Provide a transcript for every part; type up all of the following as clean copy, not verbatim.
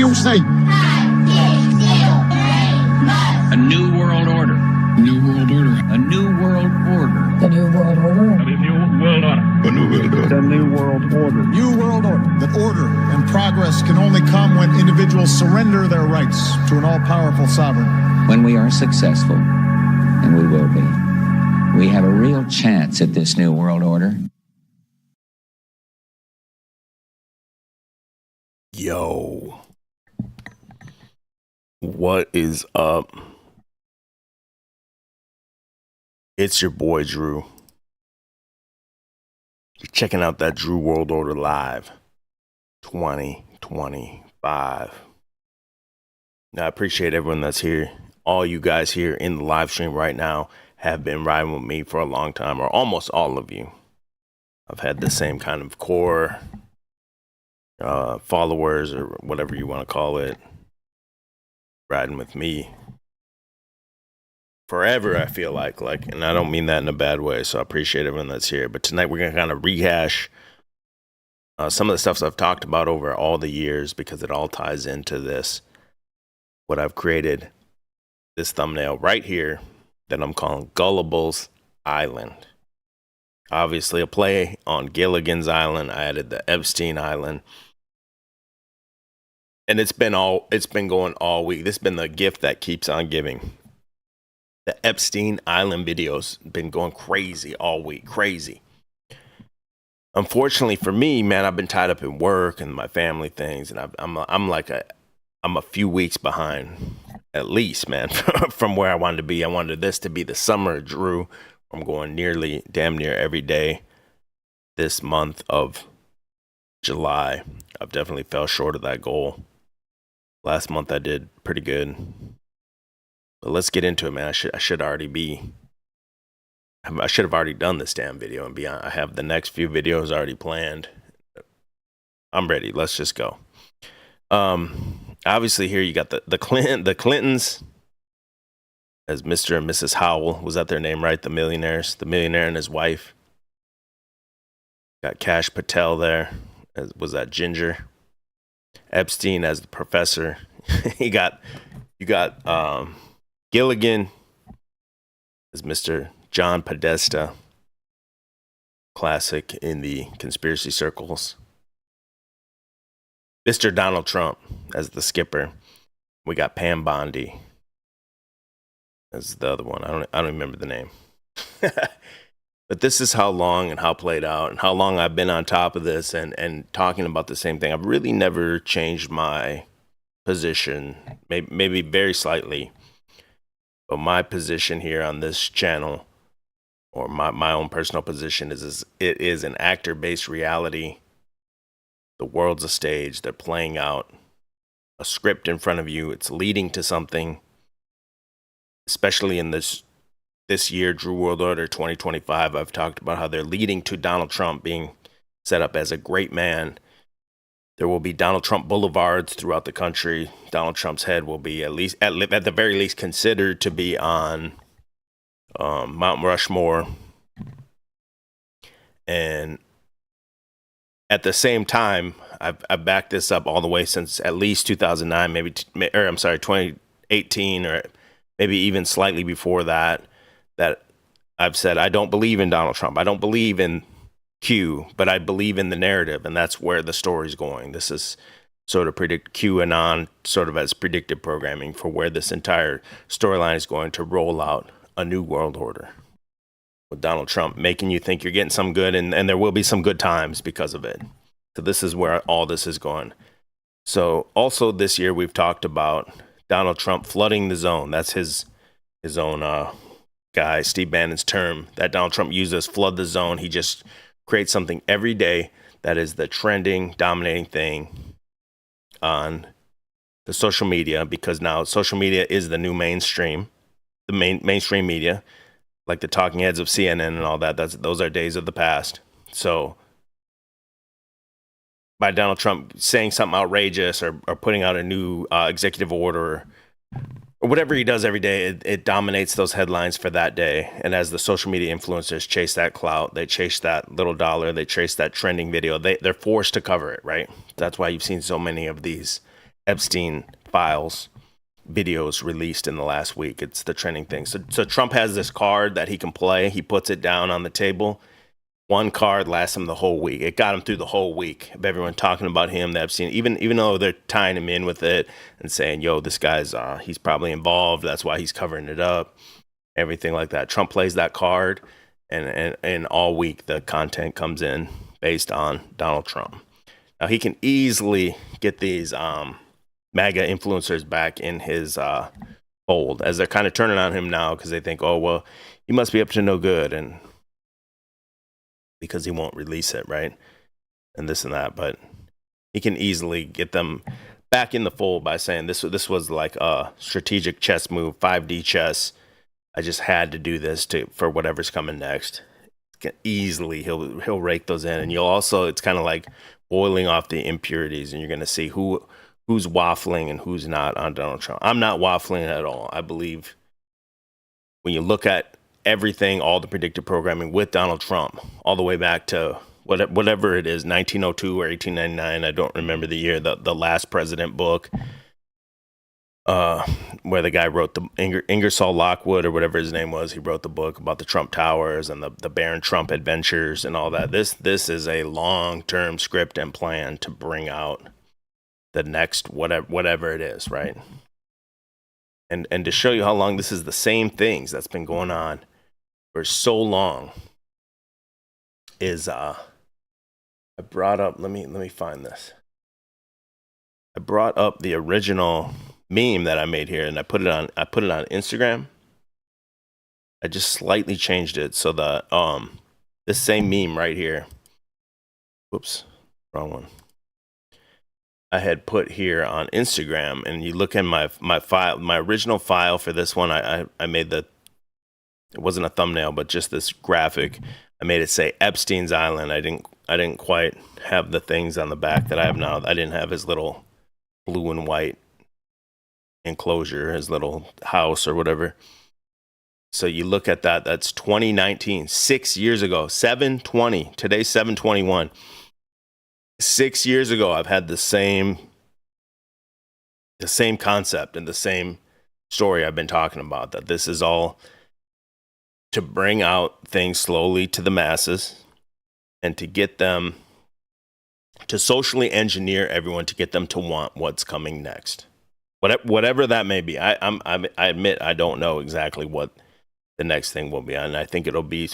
you say? A new world order. New world order. A new world order. The new world order. A new world order. A new world order. The new world order. New world order. That order and progress can only come when individuals surrender their rights to an all-powerful sovereign. When we are successful, and we will be, we have a real chance at this new world order. Yo. What is up? It's your boy Drew. You're checking out that Drew World Order Live 2025. Now, I appreciate everyone that's here. All you guys here in the live stream right now have been riding with me for a long time, or almost all of you. I've had the same kind of core followers, or whatever you want to call it, riding with me forever, I feel like, and I don't mean that in a bad way, so I appreciate everyone that's here. But tonight we're going to kind of rehash some of the stuff I've talked about over all the years, because it all ties into this, what I've created, this thumbnail right here that I'm calling Gullibles Island. Obviously a play on Gilligan's Island. I added the Epstein Island. And it's been going all week. This has been the gift that keeps on giving. The Epstein Island videos been going crazy all week, crazy. Unfortunately for me, man, I've been tied up in work and my family things, and I'm a few weeks behind, at least, man, from where I wanted to be. I wanted this to be the summer of Drew. I'm going damn near every day this month of July. I've definitely fell short of that goal. Last month I did pretty good. But let's get into it, man. I should have already done this damn video and beyond. I have the next few videos already planned. I'm ready. Let's just go. Obviously here you got the Clintons as Mr. and Mrs. Howell. Was that their name, right? The millionaires, the millionaire and his wife. Got Cash Patel there. Was that Ginger? Epstein as the professor. You got Gilligan as Mr. John Podesta, classic in the conspiracy circles. Mr. Donald Trump as the skipper. We got Pam Bondi as the other one. I don't remember the name. But this is how long and how played out and how long I've been on top of this and talking about the same thing. I've really never changed my position, maybe very slightly. But my position here on this channel, or my own personal position, is it is an actor-based reality. The world's a stage. They're playing out a script in front of you. It's leading to something, especially in this year, Drew World Order 2025. I've talked about how they're leading to Donald Trump being set up as a great man. There will be Donald Trump boulevards throughout the country. Donald Trump's head will be at the very least considered to be on Mount Rushmore. And at the same time, I've backed this up all the way since at least 2009, 2018, or maybe even slightly before that I've said I don't believe in Donald Trump. I don't believe in Q, but I believe in the narrative, and that's where the story's going. This is sort of QAnon, sort of as predictive programming for where this entire storyline is going to roll out a new world order. With Donald Trump making you think you're getting some good, and there will be some good times because of it. So this is where all this is going. So also this year we've talked about Donald Trump flooding the zone. That's his own guy, Steve Bannon's term that Donald Trump uses, flood the zone. He just create something every day that is the trending, dominating thing on the social media, because now social media is the new mainstream, the mainstream media, like the talking heads of CNN and all that. Those are days of the past. So by Donald Trump saying something outrageous or putting out a new executive order or whatever he does every day, it dominates those headlines for that day. And as the social media influencers chase that clout, they chase that little dollar, they chase that trending video, they're forced to cover it, right? That's why you've seen so many of these Epstein files videos released in the last week. It's the trending thing. So Trump has this card that he can play. He puts it down on the table. One card lasts him the whole week. It got him through the whole week of everyone talking about him, the Epstein, even though they're tying him in with it and saying, yo, this guy's, he's probably involved. That's why he's covering it up. Everything like that. Trump plays that card, and all week the content comes in based on Donald Trump. Now, he can easily get these MAGA influencers back in his fold, as they're kind of turning on him now because they think, oh, well, he must be up to no good, and because he won't release it, right? And this and that. But he can easily get them back in the fold by saying this was like a strategic chess move, 5D chess. I just had to do this for whatever's coming next. Easily he'll rake those in, and you'll also, it's kind of like boiling off the impurities, and you're going to see who's waffling and who's not on Donald Trump. I'm not waffling at all. I believe when you look at everything, all the predictive programming with Donald Trump, all the way back to whatever it is, 1902 or 1899, I don't remember the year, the last president book, where the guy wrote the Ingersoll Lockwood or whatever his name was, he wrote the book about the Trump Towers and the Baron Trump adventures and all that. This is a long-term script and plan to bring out the next whatever it is, right? And to show you how long this is the same things that's been going on for so long is I brought up, let me find this. I brought up the original meme that I made here, and I put it on Instagram. I just slightly changed it so that this same meme right here, whoops, wrong one, I had put here on Instagram, and you look in my file, my original file for this one, I made it wasn't a thumbnail, but just this graphic. I made it say Epstein's Island. I didn't quite have the things on the back that I have now. I didn't have his little blue and white enclosure, his little house or whatever. So you look at that, that's 2019, 6 years ago, 7/20, today's 7/21. 6 years ago, I've had the same concept and the same story I've been talking about, that this is all to bring out things slowly to the masses and to get them to socially engineer everyone to get them to want what's coming next. Whatever that may be. I admit I don't know exactly what the next thing will be. And I think it'll be,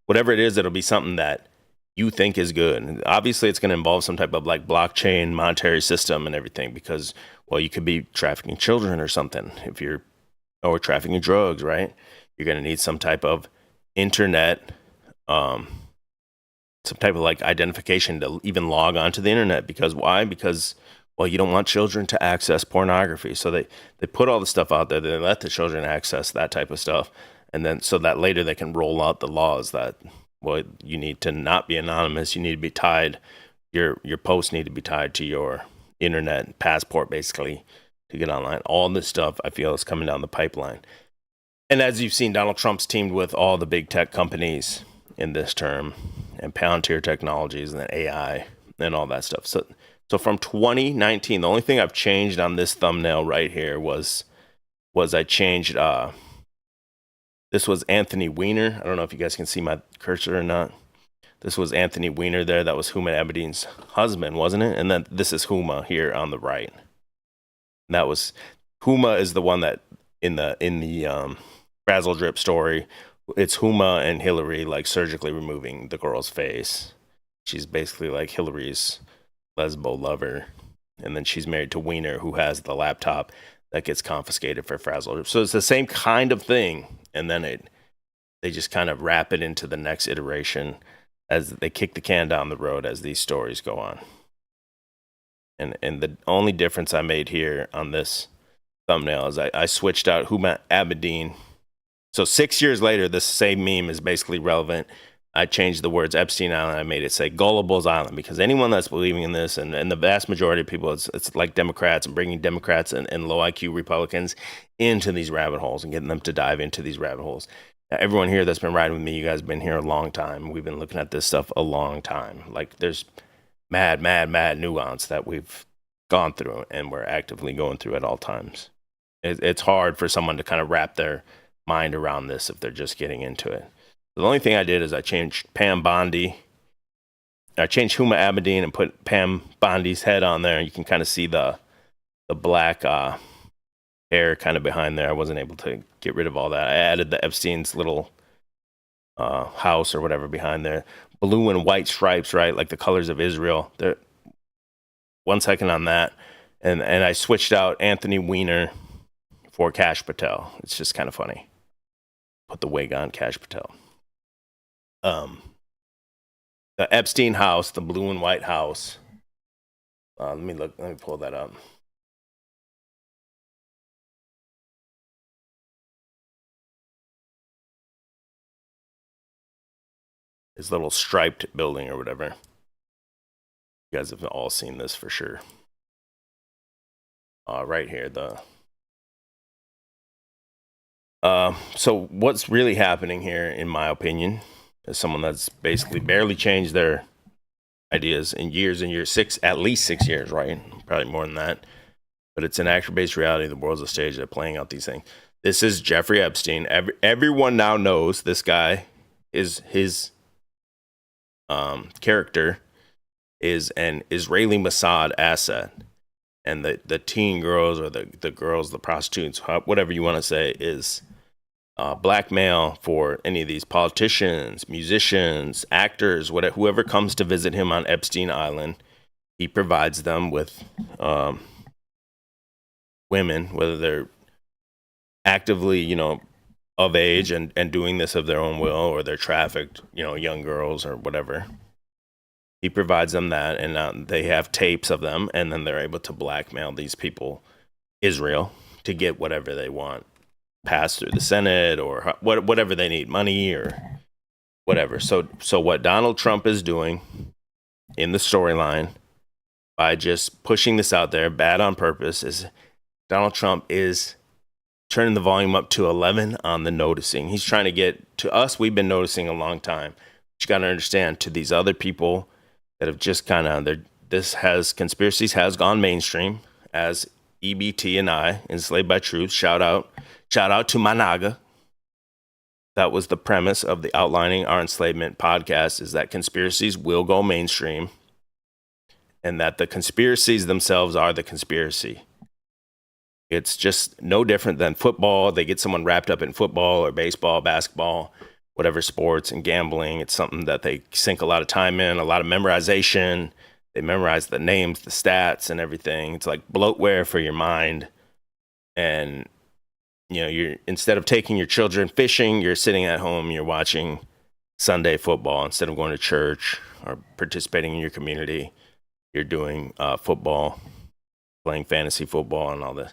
whatever it is, it'll be something that you think is good. And obviously, it's going to involve some type of like blockchain monetary system and everything, because, well, you could be trafficking children or something or trafficking drugs, right? You're going to need some type of internet, some type of like identification to even log onto the internet. Because why? Because, well, you don't want children to access pornography. So they put all the stuff out there. They let the children access that type of stuff. And then so that later they can roll out the laws that, well, you need to not be anonymous. You need to be tied. Your posts need to be tied to your internet passport, basically, to get online. All this stuff, I feel, is coming down the pipeline. And as you've seen, Donald Trump's teamed with all the big tech companies in this term, and Palantir Technologies and AI and all that stuff. So from 2019, the only thing I've changed on this thumbnail right here was I changed, this was Anthony Weiner. I don't know if you guys can see my cursor or not. This was Anthony Weiner there. That was Huma Abedin's husband, wasn't it? And then this is Huma here on the right. And that was, Huma is the one that in the Frazzle Drip story, it's Huma and Hillary like surgically removing the girl's face. She's basically like Hillary's lesbo lover, and then she's married to Weiner, who has the laptop that gets confiscated for Frazzle Drip. So it's the same kind of thing, and then they just kind of wrap it into the next iteration as they kick the can down the road as these stories go on. And the only difference I made here on this thumbnail is I switched out Huma Abedin. So 6 years later, this same meme is basically relevant. I changed the words Epstein Island. I made it say Gullibles Island, because anyone that's believing in this, and the vast majority of people, it's like Democrats and bringing Democrats and low IQ Republicans into these rabbit holes and getting them to dive into these rabbit holes. Now, everyone here that's been riding with me, you guys have been here a long time. We've been looking at this stuff a long time. Like there's mad nuance that we've gone through and we're actively going through at all times. It's hard for someone to kind of wrap their mind around this if they're just getting into it. The only thing I did is I changed Pam Bondi. I changed Huma Abedin and put Pam Bondi's head on there. You can kind of see the black hair kind of behind there. I wasn't able to get rid of all that. I added the Epstein's little house or whatever behind there. Blue and white stripes, right? Like the colors of Israel. There. 1 second on that. And I switched out Anthony Weiner for Cash Patel. It's just kind of funny. Put the wig on Cash Patel. The Epstein house, the blue and white house. Let me pull that up. His little striped building or whatever. You guys have all seen this for sure. Right here, so what's really happening here, in my opinion, is someone that's basically barely changed their ideas in years and years, at least 6 years, right? Probably more than that. But it's an actor-based reality. The world's a stage. They're playing out these things. This is Jeffrey Epstein. Everyone now knows this guy is his character is an Israeli Mossad asset. And the teen girls or the girls, the prostitutes, whatever you want to say, is blackmail for any of these politicians, musicians, actors, whoever comes to visit him on Epstein Island. He provides them with women, whether they're actively, of age and doing this of their own will, or they're trafficked, young girls or whatever. He provides them that, and they have tapes of them, and then they're able to blackmail these people, Israel, to get whatever they want passed through the Senate or whatever they need, money or whatever. So what Donald Trump is doing in the storyline by just pushing this out there, bad on purpose, is Donald Trump is turning the volume up to 11 on the noticing. He's trying to get to us. We've been noticing a long time. But you got to understand, to these other people that have just kind of, conspiracies has gone mainstream, as EBT and I, Enslaved by Truth. Shout out to Managa. That was the premise of the Outlining Our Enslavement podcast, is that conspiracies will go mainstream and that the conspiracies themselves are the conspiracy. It's just no different than football. They get someone wrapped up in football or baseball, basketball, whatever sports, and gambling. It's something that they sink a lot of time in, a lot of memorization. They memorize the names, the stats, and everything. It's like bloatware for your mind. And, you're, instead of taking your children fishing, you're sitting at home, you're watching Sunday football. Instead of going to church or participating in your community, you're doing football, playing fantasy football and all this.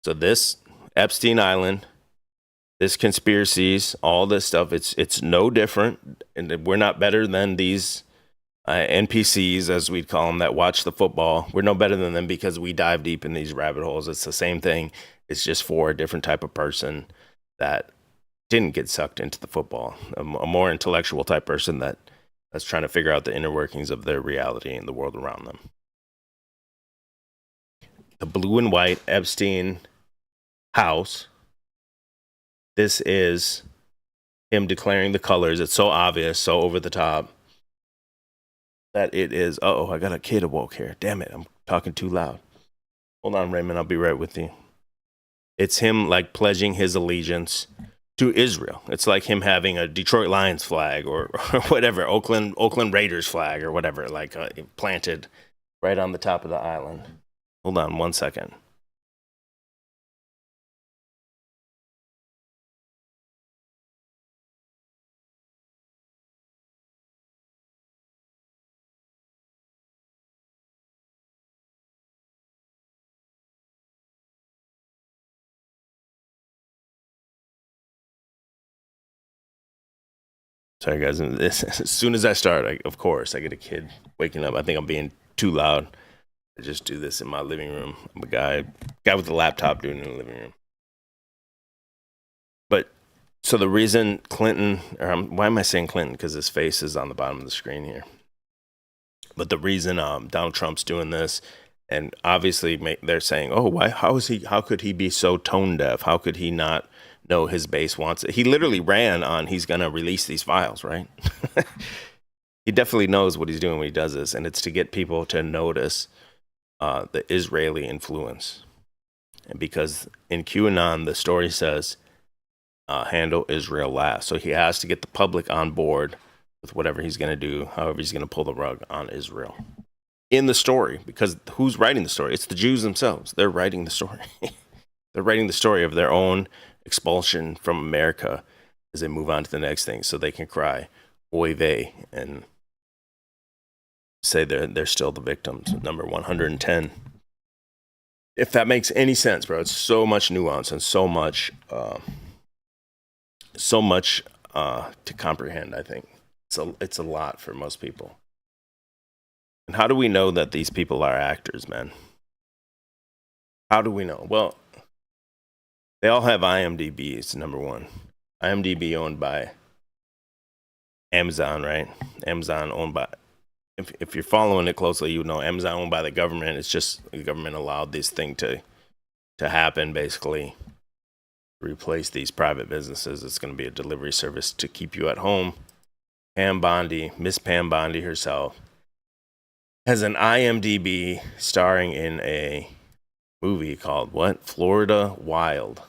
So this Epstein Island, this conspiracies, all this stuff, it's no different. And we're not better than these NPCs, as we'd call them, that watch the football. We're no better than them because we dive deep in these rabbit holes. It's the same thing. It's just for a different type of person that didn't get sucked into the football, a more intellectual type person that's trying to figure out the inner workings of their reality and the world around them. The blue and white Epstein house. This is him declaring the colors. It's so obvious, so over the top, that it is. I got a kid awoke here. Damn it, I'm talking too loud. Hold on, Raymond, I'll be right with you. It's him like pledging his allegiance to Israel. It's like him having a Detroit Lions flag or whatever, Oakland Raiders flag or whatever, like planted right on the top of the island. Hold on 1 second. Sorry, guys. As soon as I start, of course, I get a kid waking up. I think I'm being too loud. I just do this in my living room. I'm a guy with a laptop doing it in the living room. But so the reason Clinton, why am I saying Clinton? Because his face is on the bottom of the screen here. But the reason Donald Trump's doing this And obviously they're saying, oh, why? How could he be so tone deaf? How could he not know his base wants it? He literally ran on he's going to release these files, right? He definitely knows what he's doing when he does this, and it's to get people to notice the Israeli influence. And because in QAnon, the story says, handle Israel last. So he has to get the public on board with whatever he's going to do, however he's going to pull the rug on Israel. In the story, because who's writing the story? It's the Jews themselves. They're writing the story. They're writing the story of their own expulsion from America as they move on to the next thing, so they can cry, oy vey, and say they're still the victims. Number 110. If that makes any sense, bro, it's so much nuance and so much to comprehend. I think it's a lot for most people. And how do we know that these people are actors, man? How do we know? Well, they all have IMDb's, number one. IMDb owned by Amazon, right? Amazon owned by, if you're following it closely, you know Amazon owned by the government. It's just the government allowed this thing to happen, basically. Replace these private businesses. It's going to be a delivery service to keep you at home. Pam Bondi, Miss Pam Bondi herself, has an IMDb starring in a movie called what? Florida Wild.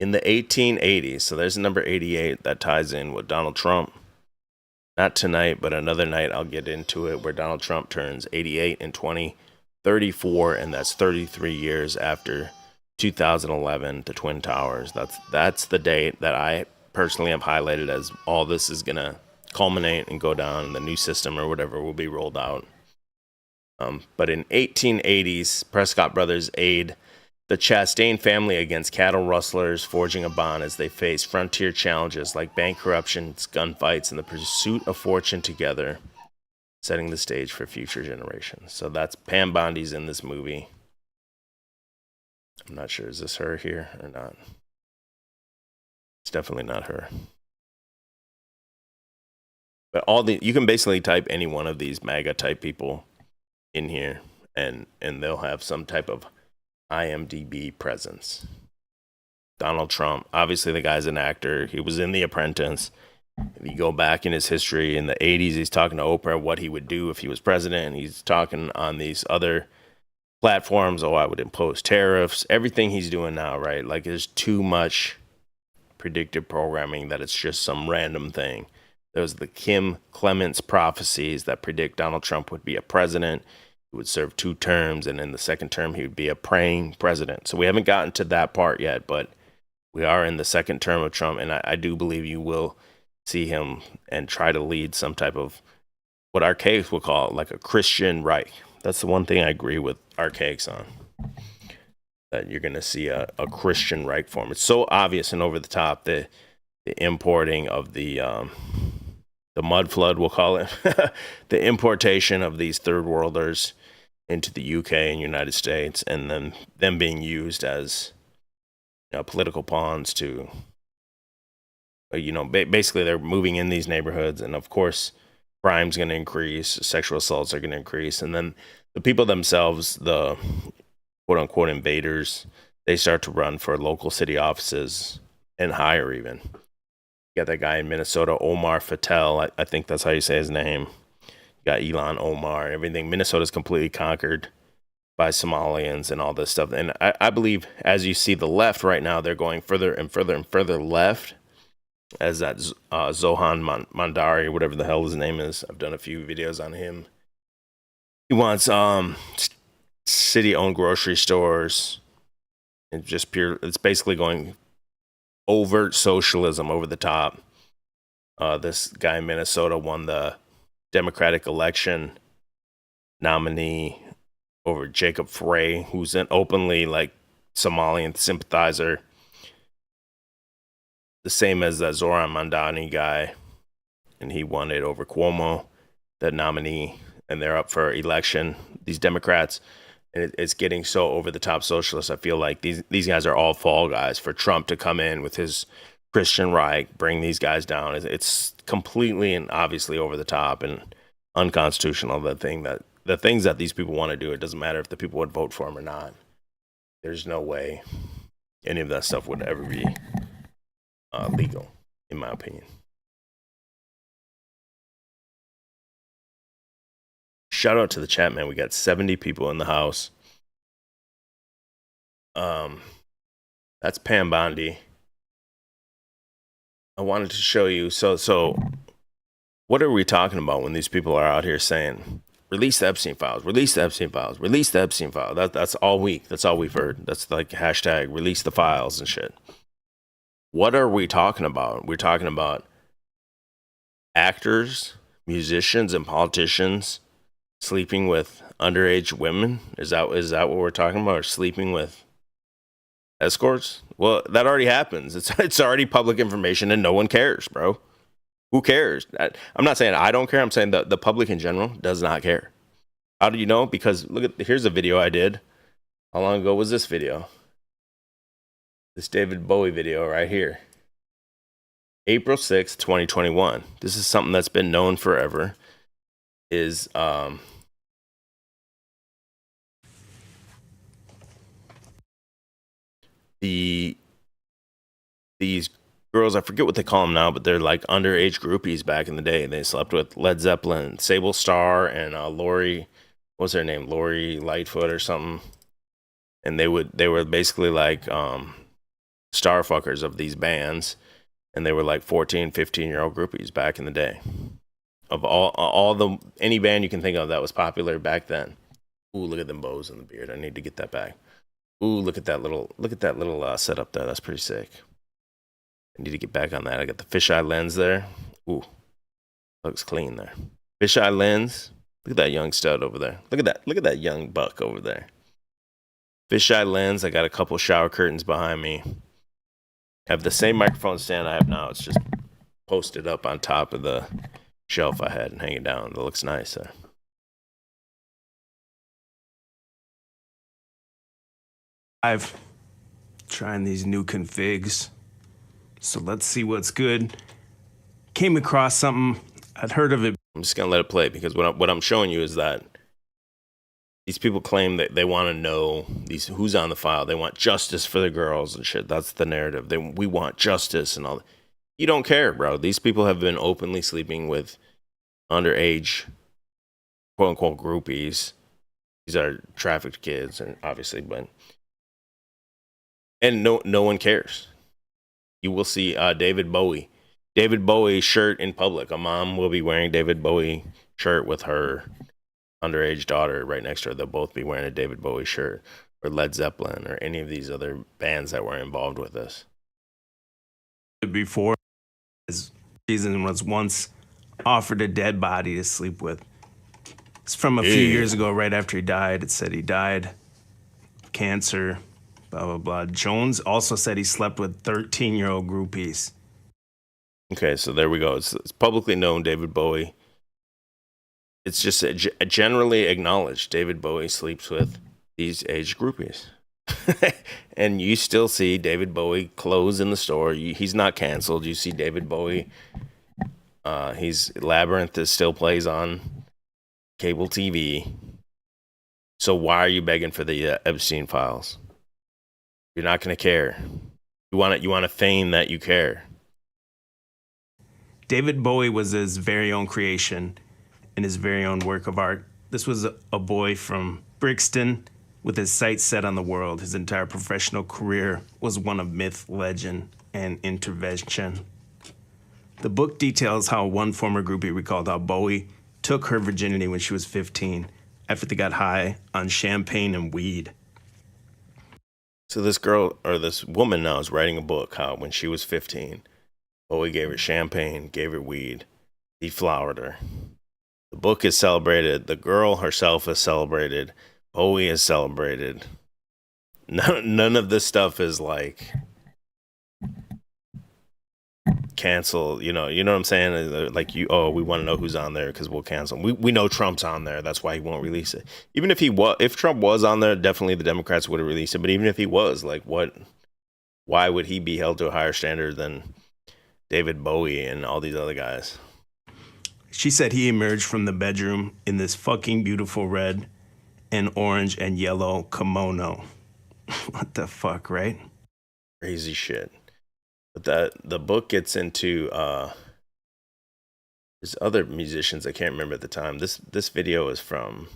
In the 1880s. So there's number 88 that ties in with Donald Trump. Not tonight, but another night I'll get into it, where Donald Trump turns 88 in 2034, and that's 33 years after 2011, the Twin Towers. That's the date that I personally have highlighted as all this is going to culminate and go down, and the new system or whatever will be rolled out. But in 1880s, Prescott brothers aid the Chastain family against cattle rustlers, forging a bond as they face frontier challenges like bank corruptions, gunfights, and the pursuit of fortune together, setting the stage for future generations. So that's Pam Bondi's in this movie. I'm not sure, is this her here or not? It's definitely not her. But you can basically type any one of these MAGA type people in here, and they'll have some type of IMDb presence. Donald Trump, obviously the guy's an actor. He was in The Apprentice. If you go back in his history in the 80s, he's talking to Oprah what he would do if he was president. And he's talking on these other platforms. Oh, I would impose tariffs. Everything he's doing now, right? Like, there's too much predictive programming that it's just some random thing. There's the Kim Clements prophecies that predict Donald Trump would be a president. He would serve 2 terms, and in the second term, he would be a praying president. So we haven't gotten to that part yet, but we are in the second term of Trump, and I do believe you will see him and try to lead some type of what Archaics will call like a Christian Reich. That's the one thing I agree with Archaics on, that you're going to see a Christian Reich form. It's so obvious and over the top, the importing of the mud flood, we'll call it, the importation of these third worlders into the UK and United States, and then them being used as political pawns to, basically they're moving in these neighborhoods, and of course, crime's going to increase, sexual assaults are going to increase, and then the people themselves, the quote-unquote invaders, they start to run for local city offices and higher even. You got that guy in Minnesota, Omar Fatel. I think that's how you say his name. You got Elon Omar. Everything. Minnesota's completely conquered by Somalians and all this stuff. And I believe, as you see the left right now, they're going further and further and further left, as that Zohan Mandari, whatever the hell his name is. I've done a few videos on him. He wants city-owned grocery stores. And just pure. It's basically going overt socialism over the top. This guy in Minnesota won the Democratic election nominee over Jacob Frey, who's an openly Somalian sympathizer. The same as the Zoran Mandani guy, and he won it over Cuomo, the nominee, and they're up for election. These Democrats, and it's getting so over the top socialist. I feel like these guys are all fall guys for Trump to come in with his Christian Reich, bring these guys down. It's completely and obviously over the top and unconstitutional, the thing that the things that these people want to do, it doesn't matter if the people would vote for them or not. There's no way any of that stuff would ever be legal, in my opinion. Shout out to the chat, man. We got 70 people in the house. That's Pam Bondi. I wanted to show you. So what are we talking about when these people are out here saying, release the Epstein files, release the Epstein files, release the Epstein file? That's all week. That's all we've heard. That's like hashtag release the files and shit. What are we talking about? We're talking about actors, musicians, and politicians sleeping with underage women. Is that what we're talking about? Or sleeping with escorts? Well, that already happens. It's already public information and no one cares, bro. Who cares? I'm not saying I don't care. I'm saying the public in general does not care. How do you know? Because here's a video I did. How long ago was this video? This David Bowie video right here. April 6th, 2021. This is something that's been known forever. Is these girls, I forget what they call them now, but they're like underage groupies back in the day. They slept with Led Zeppelin, Sable Starr, and Lori, what's her name? Lori Lightfoot or something. And they were basically like star fuckers of these bands. And they were like 14, 15-year-old groupies back in the day. Of any band you can think of that was popular back then. Ooh, look at them bows in the beard. I need to get that back. Ooh, look at that little setup there. That's pretty sick. I need to get back on that. I got the fisheye lens there. Ooh, looks clean there. Fisheye lens. Look at that young stud over there. Look at that young buck over there. Fisheye lens. I got a couple shower curtains behind me. I have the same microphone stand I have now. It's just posted up on top of the shelf I had and hanging down. It looks nice there. I've trying these new configs. So let's see what's good. Came across something. I'd heard of it. I'm just going to let it play because what I'm showing you is that these people claim that they want to know who's on the file. They want justice for the girls and shit. That's the narrative. We want justice and all that. You don't care, bro. These people have been openly sleeping with underage, quote unquote, groupies. These are trafficked kids, and obviously, and no one cares. You will see David Bowie shirt in public. A mom will be wearing David Bowie shirt with her underage daughter right next to her. They'll both be wearing a David Bowie shirt, or Led Zeppelin, or any of these other bands that were involved with this. Before, his reason was once offered a dead body to sleep with. It's from a few years ago, right after he died. It said he died of cancer, blah, blah, blah. Jones also said he slept with 13-year-old groupies. Okay, so there we go. It's publicly known David Bowie. It's just generally acknowledged David Bowie sleeps with these age groupies. And you still see David Bowie clothes in the store. He's not canceled. You see David Bowie. Labyrinth still plays on cable TV. So why are you begging for the Epstein files? You're not going to care. You want to feign that you care. David Bowie was his very own creation and his very own work of art. This was a boy from Brixton with his sights set on the world. His entire professional career was one of myth, legend, and intervention. The book details how one former groupie recalled how Bowie took her virginity when she was 15 after they got high on champagne and weed. So this girl, or this woman now, is writing a book how when she was 15, Bowie gave her champagne, gave her weed, deflowered her. The book is celebrated. The girl herself is celebrated. Bowie is celebrated. None of this stuff is like cancel. You know what I'm saying? Like we want to know who's on there because we'll cancel. We know Trump's on there. That's why he won't release it. Even if Trump was on there, definitely the Democrats would have released it. But even if he was, like, why would he be held to a higher standard than David Bowie and all these other guys? She said he emerged from the bedroom in this fucking beautiful red and orange and yellow kimono. What the fuck, right? Crazy shit. But the book gets into there's other musicians I can't remember at the time. This video is from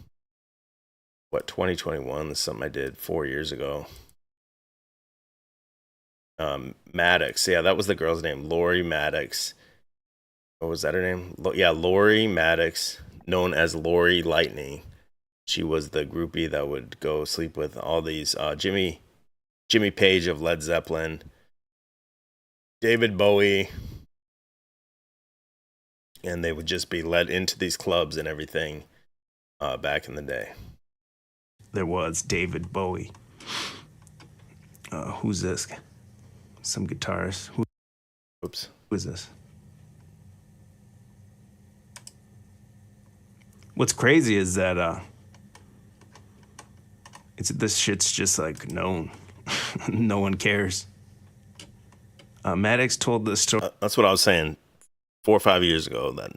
what, 2021? This is something I did 4 years ago. Maddox, yeah, that was the girl's name, Lori Maddox. What was that her name? Yeah, Lori Maddox, known as Lori Lightning. She was the groupie that would go sleep with all these Jimmy Page of Led Zeppelin, David Bowie, and they would just be led into these clubs and everything back in the day. There was David Bowie. Who's this? Some guitarist. Oops. Who is this? What's crazy is that this shit's just like known. No one cares. Maddox told this story. That's what I was saying 4 or 5 years ago, that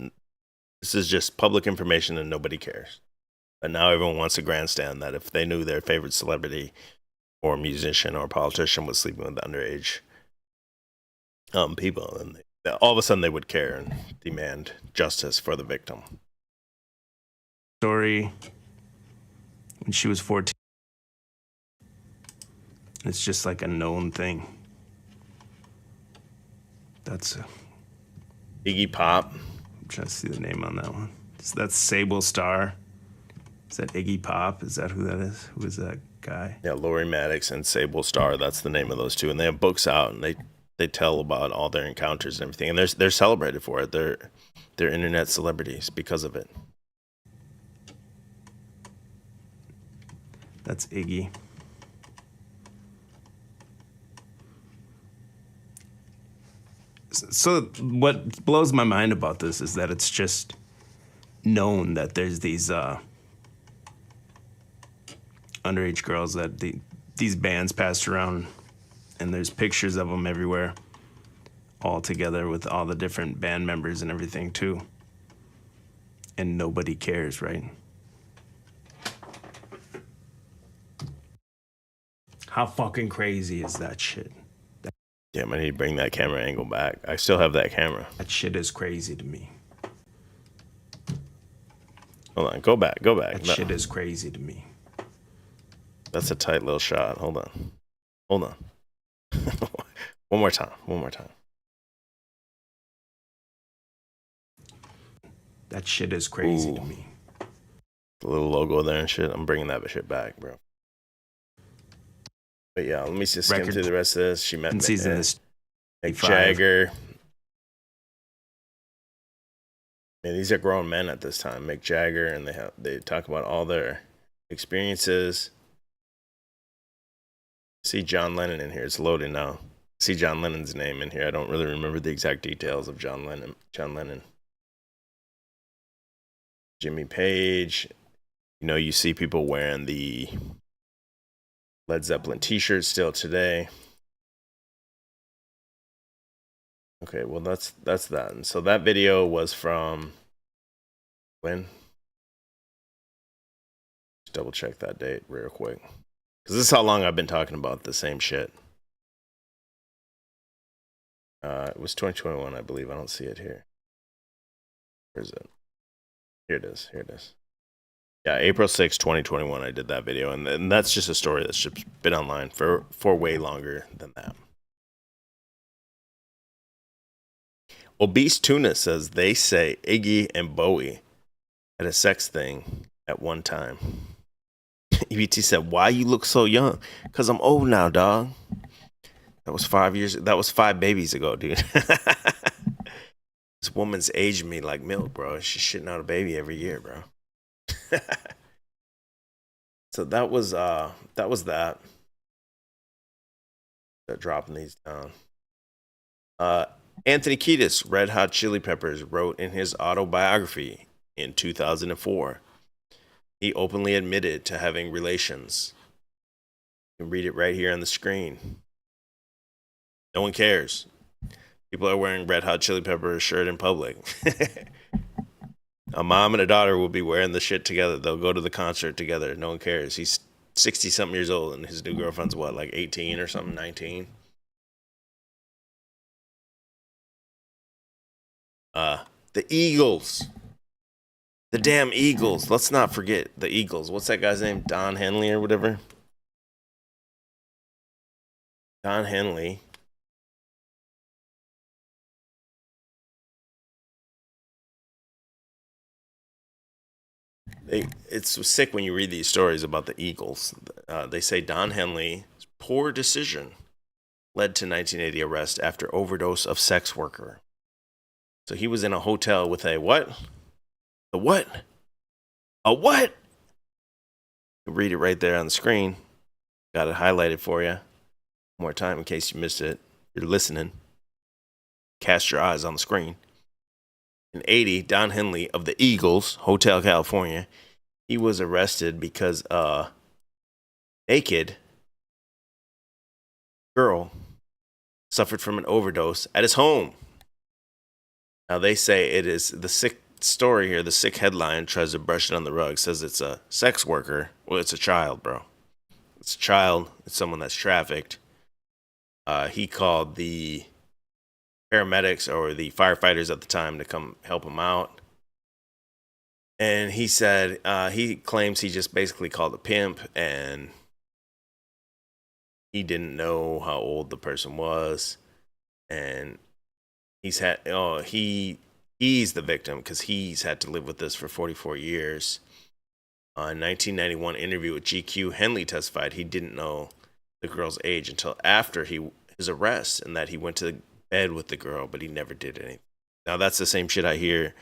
this is just public information and nobody cares. And now everyone wants to grandstand that if they knew their favorite celebrity or musician or politician was sleeping with underage people, and all of a sudden they would care and demand justice for the victim. Story when she was 14. It's just like a known thing. That's Iggy Pop. I'm trying to see the name on that one. That's Sable Star. Is that Iggy Pop? Is that who that is? Who is that guy? Yeah, Lori Maddox and Sable Star. That's the name of those two, and they have books out, and they tell about all their encounters and everything, and they're celebrated for it. They're internet celebrities because of it. That's Iggy. So what blows my mind about this is that it's just known that there's these underage girls that these bands passed around, and there's pictures of them everywhere, all together with all the different band members and everything too. And nobody cares, right? How fucking crazy is that shit? Yeah, I need to bring that camera angle back. I still have that camera. That shit is crazy to me. Hold on, go back. That shit is crazy to me. That's a tight little shot. Hold on. One more time. That shit is crazy to me. The little logo there and shit. I'm bringing that shit back, bro. But yeah, let me just skim through the rest of this. She met Mick Jagger. Man, these are grown men at this time. Mick Jagger, and they talk about all their experiences. See John Lennon in here. It's loading now. See John Lennon's name in here. I don't really remember the exact details of John Lennon. Jimmy Page. You know, you see people wearing the Led Zeppelin t-shirts still today. Okay, well that's that. And so that video was from when? Just double check that date real quick, because this is how long I've been talking about the same shit. It was 2021, I believe. I don't see it here. Where is it? Here it is. Yeah, April 6, 2021, I did that video. And that's just a story that's just been online for way longer than that. Obese Tuna says they say Iggy and Bowie had a sex thing at one time. EBT said, why you look so young? Because I'm old now, dog. That was 5 years. That was 5 babies ago, dude. This woman's aged me like milk, bro. She's shitting out a baby every year, bro. So that was that. They're dropping these down. Anthony Kiedis, Red Hot Chili Peppers, wrote in his autobiography in 2004. He openly admitted to having relations. You can read it right here on the screen. No one cares. People are wearing Red Hot Chili Peppers shirt in public. A mom and a daughter will be wearing the shit together. They'll go to the concert together. No one cares. He's 60-something years old, and his new girlfriend's what, like 18 or something, 19? The Eagles. The damn Eagles. Let's not forget the Eagles. What's that guy's name? Don Henley or whatever? Don Henley. It's sick when you read these stories about the Eagles. They say Don Henley's poor decision led to 1980 arrest after overdose of sex worker. So he was in a hotel with a what? A what? A what? You read it right there on the screen. Got it highlighted for you. One more time in case you missed it. You're listening. Cast your eyes on the screen. In 80, Don Henley of the Eagles, Hotel California, he was arrested because a naked girl suffered from an overdose at his home. Now, they say it is the sick story here. The sick headline tries to brush it on the rug. Says it's a sex worker. Well, it's a child, bro. It's a child. It's someone that's trafficked. He called the paramedics or the firefighters at the time to come help him out. And he said, he claims he just basically called a pimp and he didn't know how old the person was. And he's the victim because he's had to live with this for 44 years. In 1991 interview with GQ, Henley testified he didn't know the girl's age until after his arrest, and that he went to bed with the girl, but he never did anything. Now that's the same shit I hear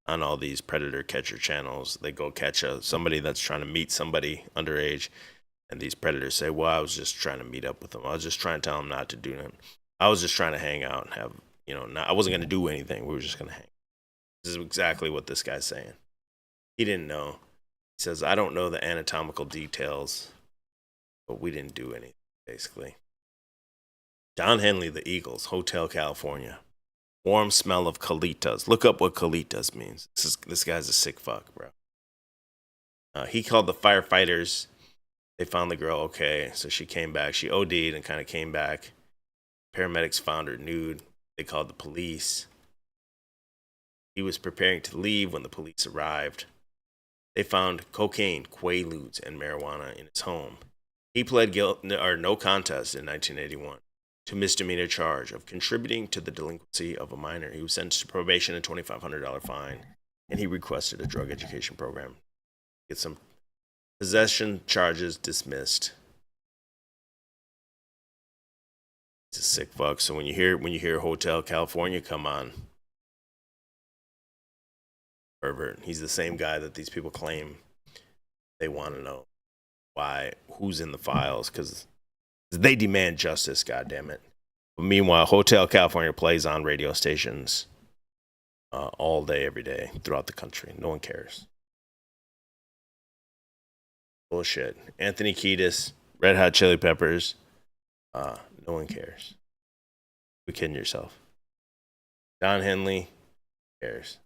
on all these predator catcher channels. They go catch somebody that's trying to meet somebody underage, and these predators say, well, I was just trying to meet up with them. I was just trying to tell them not to do that. I was just trying to hang out and have, I wasn't going to do anything. We were just going to hang. This is exactly what this guy's saying. He didn't know. He says, I don't know the anatomical details, but we didn't do anything, basically. Don Henley, the Eagles, Hotel California. Warm smell of colitas. Look up what colitas means. This guy's a sick fuck, bro. He called the firefighters. They found the girl okay, so she came back. She OD'd and kind of came back. Paramedics found her nude. They called the police. He was preparing to leave when the police arrived. They found cocaine, quaaludes, and marijuana in his home. He pled no contest in 1981 to misdemeanor charge of contributing to the delinquency of a minor. He was sentenced to probation and $2,500 fine, and he requested a drug education program. Get some possession charges dismissed. He's a sick fuck. So when you hear Hotel California, come on. Pervert. He's the same guy that these people claim they want to know who's in the files, because they demand justice, goddammit. But meanwhile, Hotel California plays on radio stations all day, every day, throughout the country. No one cares. Bullshit. Anthony Kiedis, Red Hot Chili Peppers. No one cares. You're kidding yourself. Don Henley cares.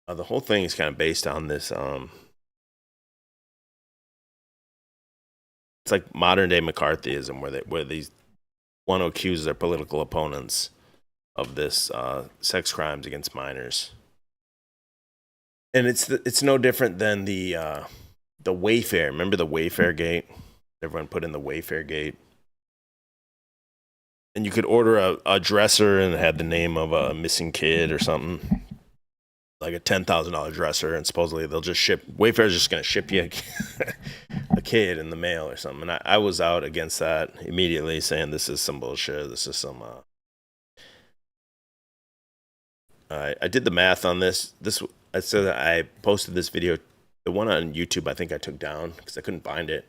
The whole thing is kind of based on this. It's like modern day McCarthyism, where these one accuses their political opponents of this sex crimes against minors, and it's no different than the Wayfair. Remember the Wayfair gate? Everyone put in the Wayfair gate, and you could order a dresser and it had the name of a missing kid or something. Like a $10,000 dresser, and supposedly they'll just ship. Wayfair's just going to ship you a kid in the mail or something. And I was out against that immediately, saying this is some bullshit. This is some. I did the math on this. I said that I posted this video. The one on YouTube, I think I took down because I couldn't find it,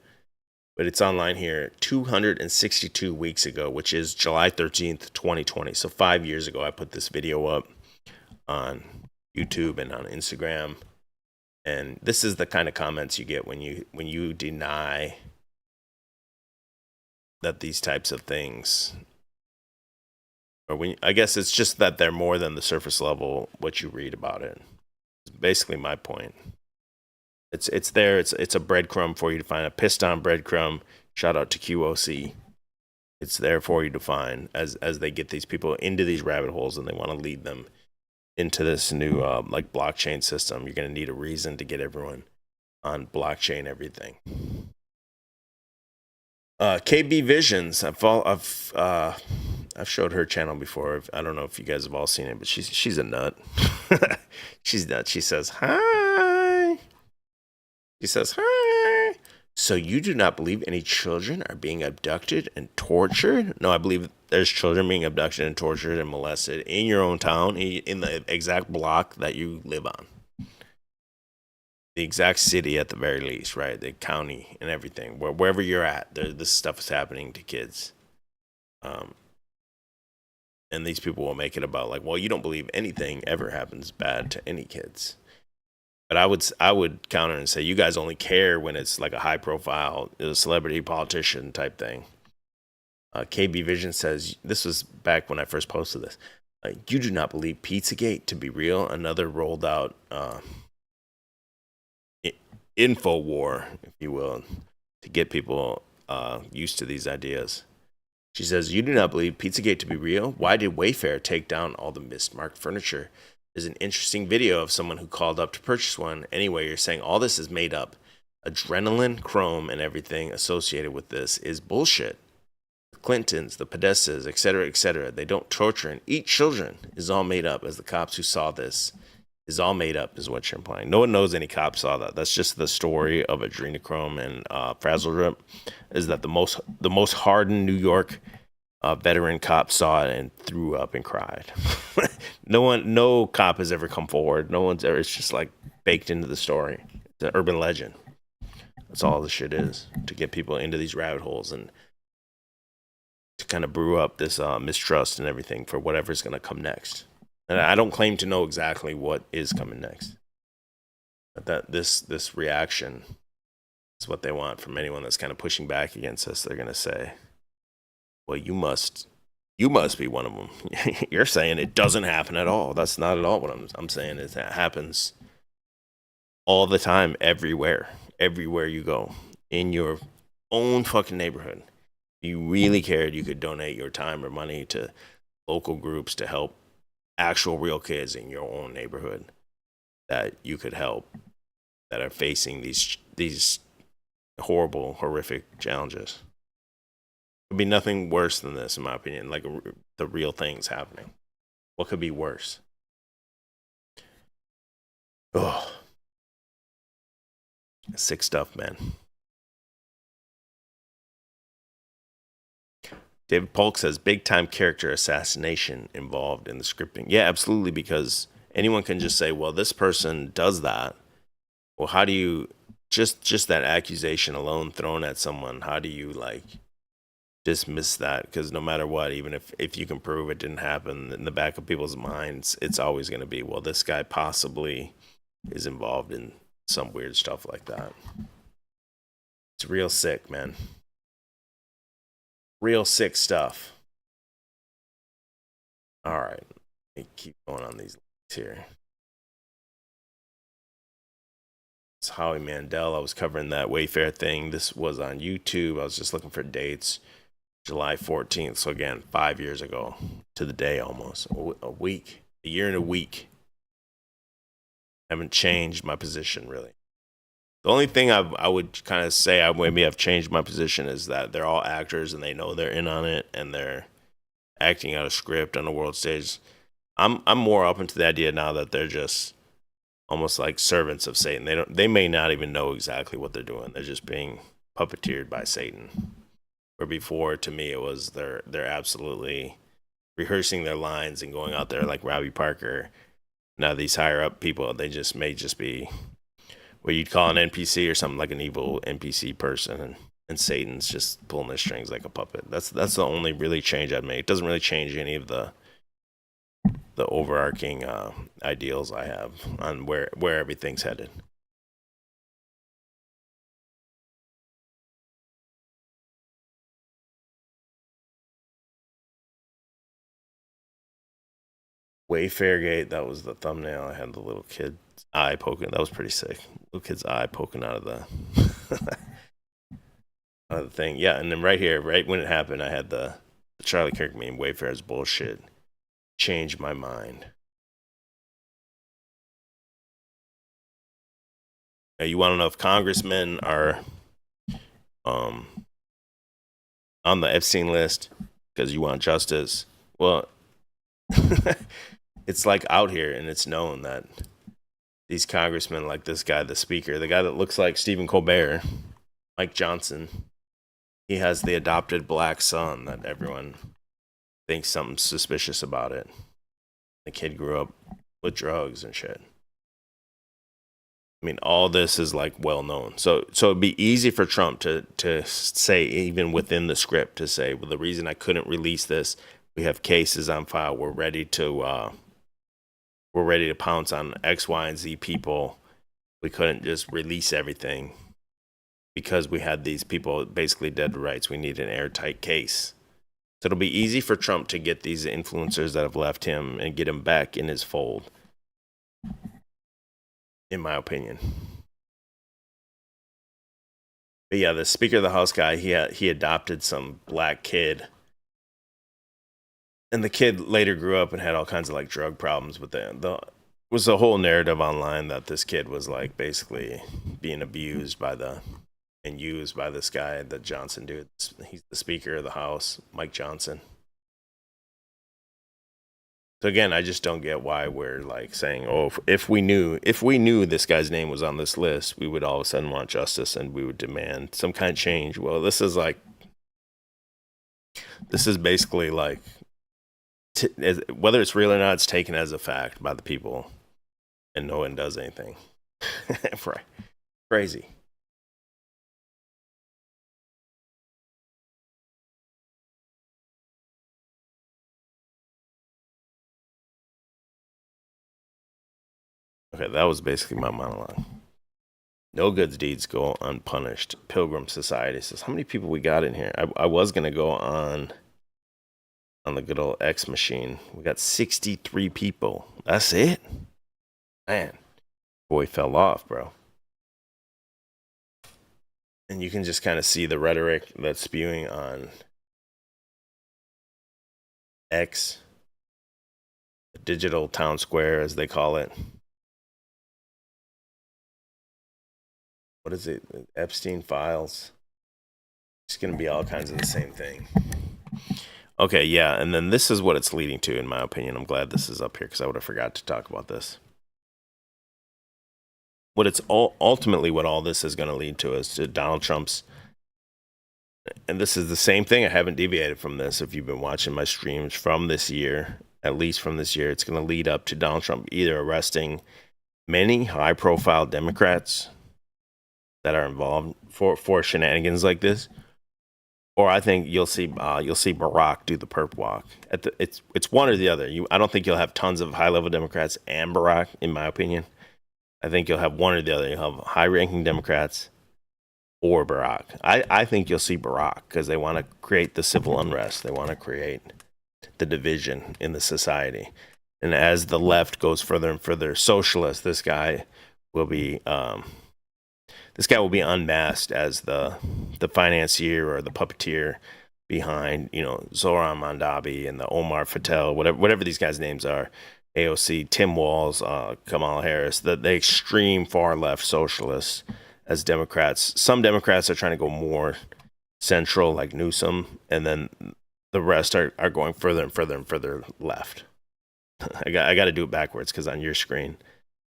but it's online here. 262 weeks ago, which is July 13th, 2020. So 5 years ago, I put this video up on YouTube and on Instagram, and this is the kind of comments you get when you deny that these types of things or when I guess it's just that they're more than the surface level what you read about it. It's basically my point. It's there. It's a breadcrumb for you to find, a pissed on breadcrumb. Shout out to QOC. It's there for you to find as they get these people into these rabbit holes and they want to lead them into this new like blockchain system. You're going to need a reason to get everyone on blockchain everything. KB Visions. I've showed her channel before. I don't know if you guys have all seen it, but she's a nut. She's nuts. She says hi. She says hi. So you do not believe any children are being abducted and tortured? No, I believe there's children being abducted and tortured and molested in your own town, in the exact block that you live on. The exact city at the very least, right? The county and everything. Wherever you're at, this stuff is happening to kids. And these people will make it about like, well, you don't believe anything ever happens bad to any kids. But I would counter and say you guys only care when it's like a high profile, celebrity politician type thing. KB Vision says, this was back when I first posted this. You do not believe Pizzagate to be real. Another rolled out info war, if you will, to get people used to these ideas. She says, you do not believe Pizzagate to be real? Why did Wayfair take down all the mismarked furniture? There's an interesting video of someone who called up to purchase one. Anyway, you're saying all this is made up. Adrenaline, Chrome, and everything associated with this is bullshit. The Clintons, the Podestas, etc., they don't torture and eat children is all made up, as the cops who saw this is all made up, is what you're implying. No one knows any cop saw that. That's just the story of Adrenochrome and Frazzledrip, is that the most hardened New York veteran cop saw it and threw up and cried. No cop has ever come forward. No one's ever. It's just like baked into the story. It's an urban legend. That's all this shit is, to get people into these rabbit holes and to kind of brew up this mistrust and everything for whatever's going to come next. And I don't claim to know exactly what is coming next, but that this reaction is what they want from anyone that's kind of pushing back against us. They're going to say, well, you must be one of them. You're saying it doesn't happen at all. That's not at all what I'm saying. Is that happens all the time, everywhere you go, in your own fucking neighborhood. If you really cared, you could donate your time or money to local groups to help actual real kids in your own neighborhood that you could help, that are facing these horrible, horrific challenges. Could be nothing worse than this, in my opinion. Like the real things happening. What could be worse? Oh, sick stuff, man. David Polk says big time character assassination involved in the scripting. Yeah, absolutely, because anyone can just say, well, this person does that. Well, how do you just that accusation alone thrown at someone, how do you like dismiss that? Because no matter what, even if you can prove it didn't happen, in the back of people's minds, it's always going to be, well, this guy possibly is involved in some weird stuff like that. It's real sick, man. Real sick stuff. All right, let me keep going on these links here. It's Howie Mandel. I was covering that Wayfair thing. This was on YouTube. I was just looking for dates. July 14th. So again, 5 years ago to the day, almost a week, a year and a week. I haven't changed my position really. The only thing I would kind of say I maybe have changed my position is that they're all actors and they know they're in on it and they're acting out a script on the world stage. I'm more up into the idea now that they're just almost like servants of Satan. They may not even know exactly what they're doing. They're just being puppeteered by Satan. Where before, to me, it was they're absolutely rehearsing their lines and going out there like Robbie Parker. Now these higher up people, they may just be what you'd call an NPC or something, like an evil NPC person, and Satan's just pulling their strings like a puppet. That's the only really change I'd make. It doesn't really change any of the overarching ideals I have on where everything's headed. Wayfair That was the thumbnail. I had the little kid's eye poking. That was pretty sick. Little kid's eye poking out of the out of the thing. Yeah, and then right here, right when it happened, I had the Charlie Kirk meme. Wayfair's bullshit. Changed my mind. Now, you want to know if congressmen are on the Epstein list because you want justice? Well, it's like out here, and it's known that these congressmen, like this guy, the speaker, the guy that looks like Stephen Colbert, Mike Johnson, he has the adopted black son that everyone thinks something suspicious about it. The kid grew up with drugs and shit. I mean, all this is like well known. So it'd be easy for Trump to say, even within the script, to say, well, the reason I couldn't release this, we have cases on file. We're ready to pounce on X, Y, and Z people. We couldn't just release everything because we had these people basically dead to rights. We need an airtight case. So it'll be easy for Trump to get these influencers that have left him and get him back in his fold, in my opinion. But yeah, the Speaker of the House guy, he adopted some black kid. And the kid later grew up and had all kinds of like drug problems. But was a whole narrative online that this kid was like basically being abused and used by this guy, the Johnson dude. He's the Speaker of the House, Mike Johnson. So again, I just don't get why we're like saying, oh, if we knew this guy's name was on this list, we would all of a sudden want justice and we would demand some kind of change. Well, this is basically like, whether it's real or not, it's taken as a fact by the people, and no one does anything. Right? Crazy. Okay, that was basically my monologue. No good deeds go unpunished. Pilgrim Society says, how many people we got in here? I was going to go on the good old X machine. We got 63 people. That's it? Man, boy fell off, bro. And you can just kind of see the rhetoric that's spewing on X, the digital town square, as they call it. What is it? Epstein files. It's going to be all kinds of the same thing. Okay, yeah, and then this is what it's leading to, in my opinion. I'm glad this is up here because I would have forgot to talk about this. What it's ultimately what all this is going to lead to is to Donald Trump's, and this is the same thing. I haven't deviated from this. If you've been watching my streams from this year, at least from this year, it's going to lead up to Donald Trump either arresting many high-profile Democrats that are involved for shenanigans like this, or I think you'll see Barack do the perp walk. It's one or the other. I don't think you'll have tons of high-level Democrats and Barack, in my opinion. I think you'll have one or the other. You'll have high-ranking Democrats or Barack. I think you'll see Barack because they want to create the civil unrest. They want to create the division in the society. And as the left goes further and further socialist, this guy will be unmasked as the financier or the puppeteer behind, Zohran Mandabi and the Omar Fatel, whatever these guys' names are, AOC, Tim Walz, Kamala Harris, the extreme far left socialists as Democrats. Some Democrats are trying to go more central, like Newsom, and then the rest are going further and further and further left. I got to do it backwards because on your screen,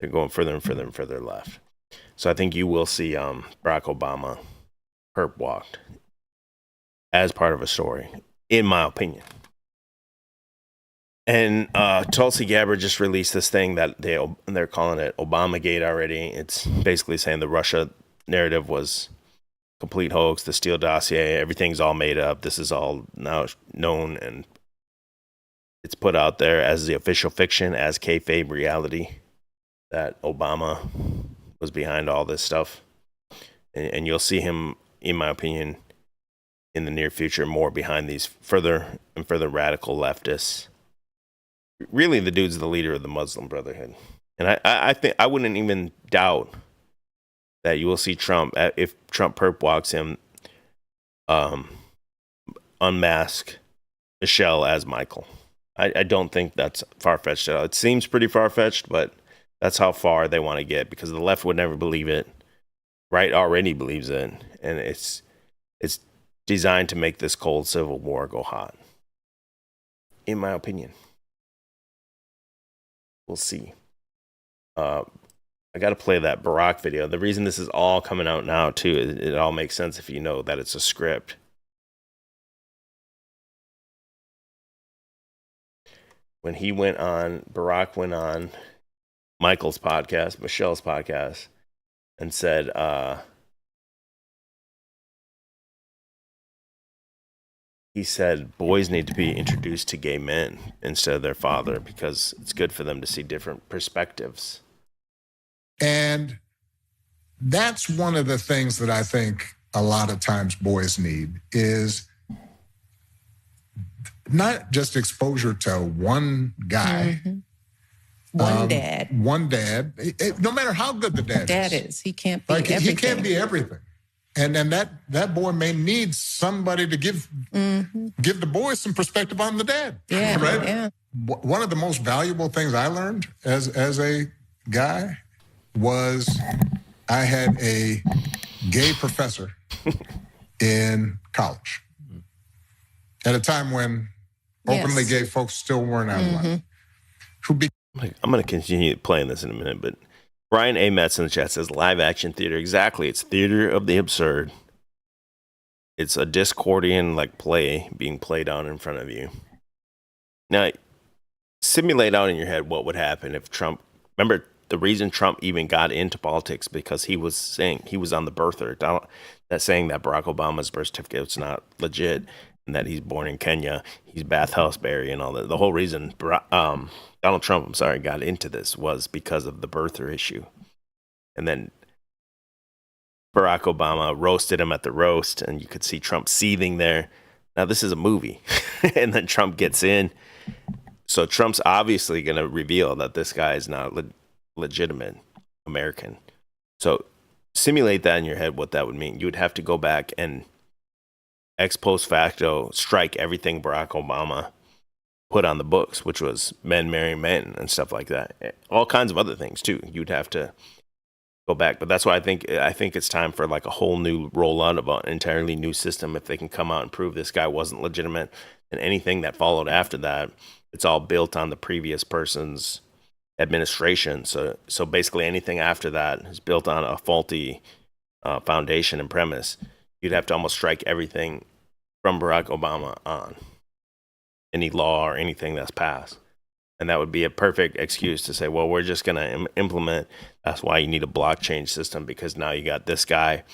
they're going further and further and further left. So I think you will see Barack Obama perp walked as part of a story, in my opinion. And Tulsi Gabbard just released this thing that they're calling it Obamagate already. It's basically saying the Russia narrative was complete hoax, the Steele dossier, everything's all made up. This is all now known, and it's put out there as the official fiction, as kayfabe reality, that Obama was behind all this stuff. And you'll see him, in my opinion, in the near future, more behind these further and further radical leftists really the dude's the leader of the Muslim Brotherhood. And I think I wouldn't even doubt that you will see Trump, if Trump perp walks him, unmask Michelle as Michael. I don't think that's far-fetched at all. It seems pretty far-fetched, but that's how far they want to get, because the left would never believe it. Right already believes it, and it's designed to make this cold civil war go hot, in my opinion. We'll see. I got to play that Barack video. The reason this is all coming out now, too, it all makes sense if you know that it's a script. When Barack went on Michael's podcast, Michelle's podcast, and said, he said boys need to be introduced to gay men instead of their father, because it's good for them to see different perspectives. And that's one of the things that I think a lot of times boys need, is not just exposure to one guy. One dad. One dad. No matter how good the dad is. He can't be everything. He can't be everything. And then that boy may need somebody to give the boy some perspective on the dad. Yeah, right? Yeah. One of the most valuable things I learned as a guy was I had a gay professor in college at a time when openly gay folks still weren't out of line. I'm going to continue playing this in a minute, but Brian A. Metz in the chat says live action theater. Exactly. It's theater of the absurd. It's a Discordian like play being played out in front of you. Now, simulate out in your head what would happen if Trump, remember the reason Trump even got into politics, because he was saying he was on the birther, that saying that Barack Obama's birth certificate was not legit and that he's born in Kenya, he's Bathhouse Berry and all that. The whole reason Donald Trump, got into this was because of the birther issue. And then Barack Obama roasted him at the roast, and you could see Trump seething there. Now, this is a movie. And then Trump gets in. So Trump's obviously going to reveal that this guy is not legitimate American. So simulate that in your head, what that would mean. You would have to go back and ex post facto strike everything Barack Obama put on the books, which was men marrying men and stuff like that. All kinds of other things too. You'd have to go back, but that's why I think it's time for like a whole new rollout of an entirely new system. If they can come out and prove this guy wasn't legitimate, and anything that followed after that, it's all built on the previous person's administration. So basically anything after that is built on a faulty foundation and premise. You'd have to almost strike everything from Barack Obama on, any law or anything that's passed. And that would be a perfect excuse to say, well, we're just going to implement. That's why you need a blockchain system, because now you got this guy.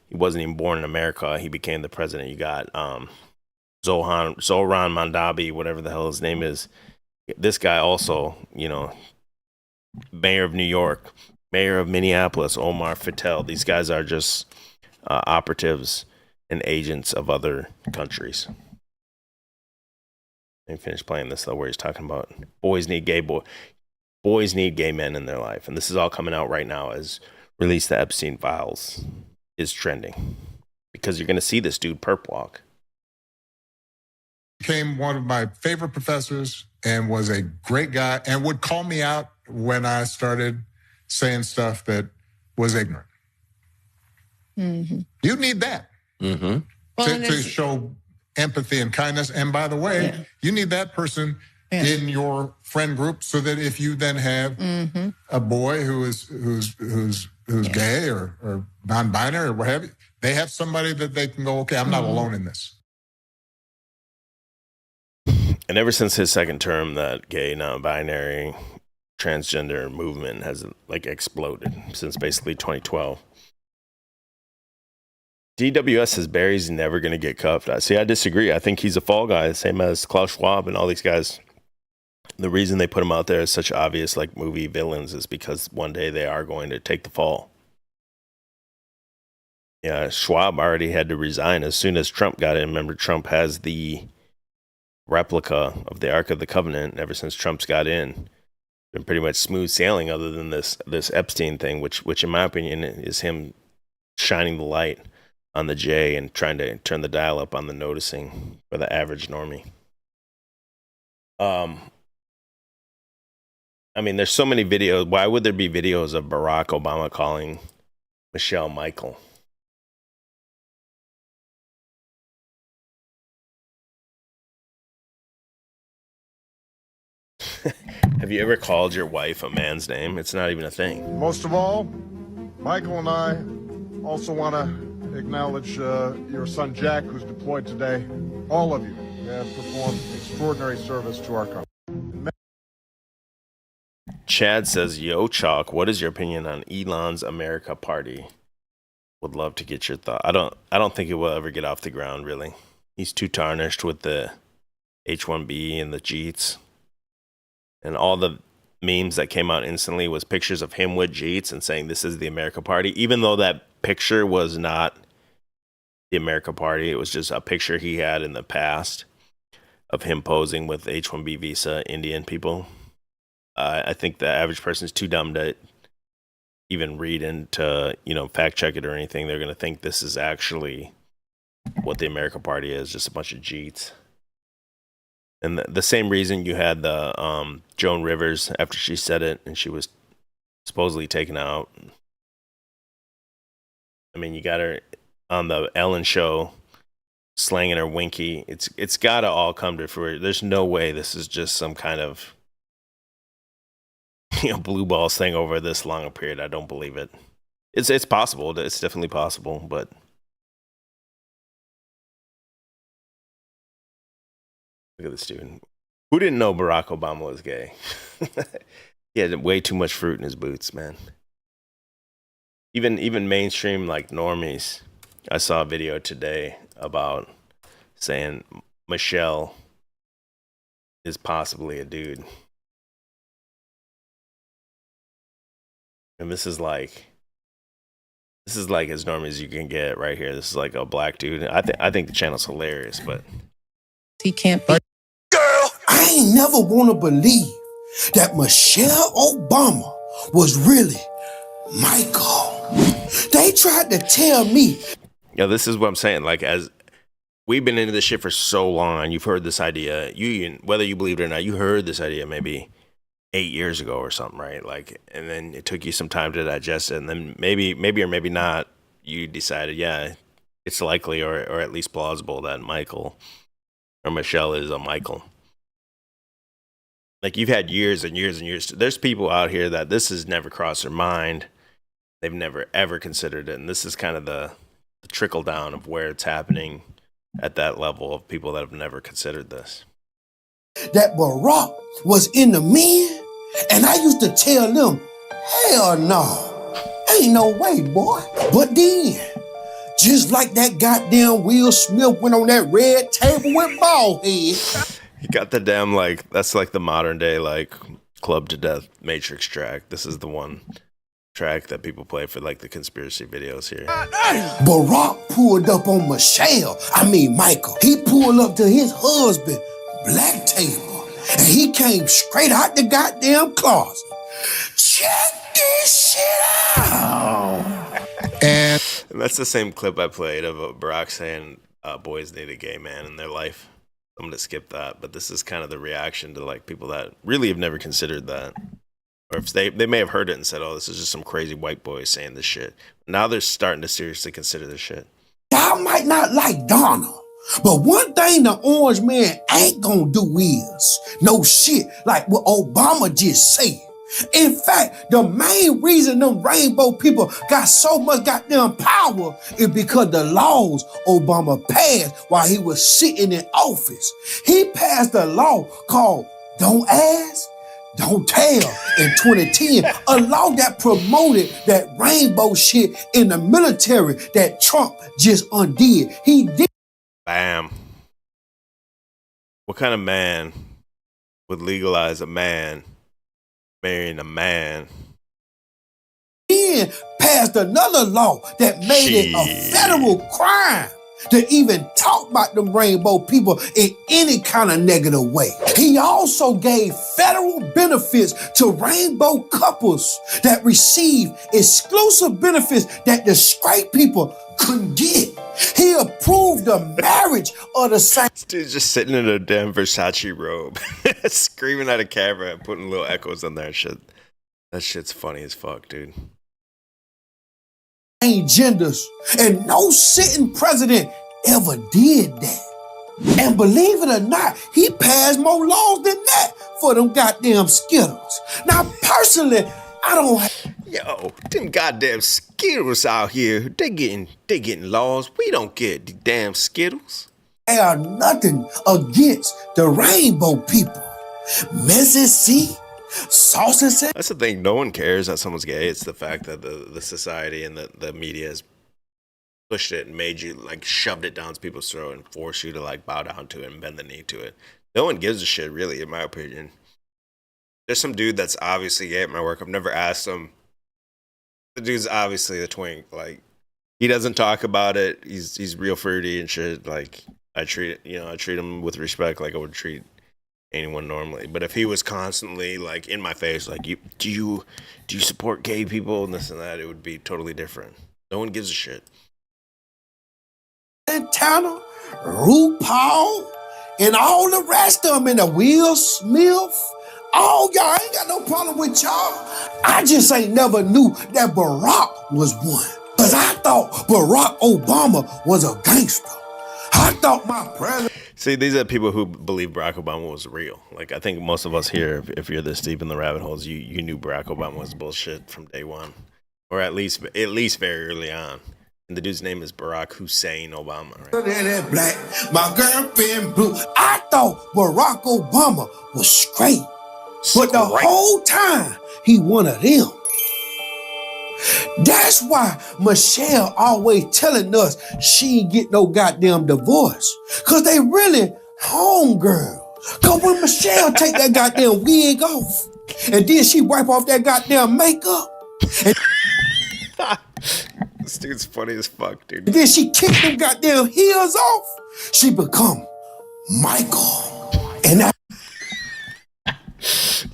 He wasn't even born in America. He became the president. You got Zohran Mandabi, whatever the hell his name is. This guy also, mayor of New York, mayor of Minneapolis, Omar Fatel. These guys are just operatives and agents of other countries. And finish playing this though, where he's talking about boys need gay men in their life, and this is all coming out right now as Release the Epstein Files is trending, because you're going to see this dude perp walk. Became one of my favorite professors and was a great guy, and would call me out when I started saying stuff that was ignorant. You need that to show empathy and kindness. And by the way, you need that person in your friend group, so that if you then have a boy who's gay or non-binary or what have you, they have somebody that they can go, okay, I'm not alone in this. And ever since his second term, that gay, non-binary, transgender movement has exploded since basically 2012. DWS says Barry's never going to get cuffed. I disagree. I think he's a fall guy, same as Klaus Schwab and all these guys. The reason they put him out there as such obvious movie villains is because one day they are going to take the fall. Yeah, Schwab already had to resign as soon as Trump got in. Remember, Trump has the replica of the Ark of the Covenant ever since Trump's got in. Been pretty much smooth sailing, other than this Epstein thing, which in my opinion is him shining the light on the J and trying to turn the dial up on the noticing for the average normie. I mean, there's so many videos. Why would there be videos of Barack Obama calling Michelle Michael? Have you ever called your wife a man's name? It's not even a thing. Most of all, Michael and I also want to acknowledge your son Jack, who's deployed today. All of you have performed extraordinary service to our country. Chad says, "Yo, Chalk, what is your opinion on Elon's America Party? Would love to get your thought. I don't think it will ever get off the ground, really. He's too tarnished with the H-1B and the Jeets. And all the memes that came out instantly was pictures of him with Jeets and saying this is the America Party, even though that picture was not the America Party. It was just a picture he had in the past of him posing with H-1B visa Indian people. I think the average person is too dumb to even read into, fact check it or anything. They're going to think this is actually what the America Party is, just a bunch of Jeets. And the same reason you had the Joan Rivers, after she said it and she was supposedly taken out. I mean, you got her on the Ellen show slanging her winky. It's got to all come to fruition. There's no way this is just some kind of blue balls thing over this long a period. I don't believe it. It's possible. It's definitely possible, but look at this dude. Who didn't know Barack Obama was gay? He had way too much fruit in his boots, man. Even mainstream like normies. I saw a video today about saying Michelle is possibly a dude. And this is like as normy as you can get right here. This is like a black dude. I think the channel's hilarious, but He can't be. Girl, I ain't never want to believe that Michelle Obama was really Michael. They tried to tell me. Yeah, this is what I'm saying. Like, as we've been into this shit for so long, you've heard this idea. Whether you believe it or not, you heard this idea maybe 8 years ago or something, right? Like, and then it took you some time to digest it, and then maybe or maybe not, you decided, yeah, it's likely or at least plausible that Michael or Michelle is a Michael. Like, you've had years and years and years. There's people out here that this has never crossed their mind. They've never ever considered it, and this is kind of the trickle down of where it's happening at that level of people that have never considered this. That Barack was in the men, and I used to tell them, hell no, ain't no way, boy. But then, just like that goddamn Will Smith went on that red table with bald head. You got the damn, that's like the modern day, Club to Death Matrix track. This is the one track that people play for, the conspiracy videos here. Barack pulled up on Michael. He pulled up to his husband, Black Table, and he came straight out the goddamn closet. Check this shit out! And that's the same clip I played of Barack saying boys need a gay man in their life. I'm going to skip that, but this is kind of the reaction to people that really have never considered that. Or if they may have heard it and said, oh, this is just some crazy white boy saying this shit. Now they're starting to seriously consider this shit. Y'all might not like Donald, but one thing the orange man ain't gonna do is no shit like what Obama just said. In fact, the main reason them rainbow people got so much goddamn power is because the laws Obama passed while he was sitting in office. He passed a law called Don't Ask, Don't Tell in 2010, a law that promoted that rainbow shit in the military that Trump just undid. He did. Bam. What kind of man would legalize a man marrying a man? Then passed another law that made it a federal crime to even talk about them rainbow people in any kind of negative way. He also gave federal benefits to rainbow couples that receive exclusive benefits that the straight people couldn't get. He approved the marriage of the same. This dude's just sitting in a damn Versace robe, screaming at a camera and putting little echoes on there and shit. That shit's funny as fuck, dude. Genders, and no sitting president ever did that. And believe it or not, he passed more laws than that for them goddamn Skittles. Now, personally, I don't. Yo, them goddamn Skittles out here, they getting laws. We don't get the damn Skittles. Have nothing against the rainbow people. Mississippi. Sauces. That's the thing. No one cares that someone's gay. It's the fact that the society and the media has pushed it and made you, like, shoved it down people's throat and forced you to, like, bow down to it and bend the knee to it. No one gives a shit, really, in my opinion. There's some dude that's obviously gay at my work. I've never asked him. The dude's obviously the twink. Like, he doesn't talk about it. He's real fruity and shit. Like, I treat him with respect, like I would treat anyone normally. But if he was constantly, like, in my face, like, do you support gay people and this and that, it would be totally different. No one gives a shit. Tanner, RuPaul, and all the rest of them, in the Will Smith. Oh, y'all ain't got no problem with y'all. I just ain't never knew that Barack was one. Cause I thought Barack Obama was a gangster. I thought my president. See, these are people who believe Barack Obama was real. Like, I think most of us here, if you're this deep in the rabbit holes, you knew Barack Obama was bullshit from day one, or at least very early on. And the dude's name is Barack Hussein Obama. Right? Black, my girlfriend blue. I thought Barack Obama was straight, but the whole time he one of them. That's why Michelle always telling us she ain't get no goddamn divorce. Cause they really homegirls. Cause when Michelle take that goddamn wig off, and then she wipe off that goddamn makeup, and this dude's funny as fuck, dude. then she kick them goddamn heels off, she become Michael. And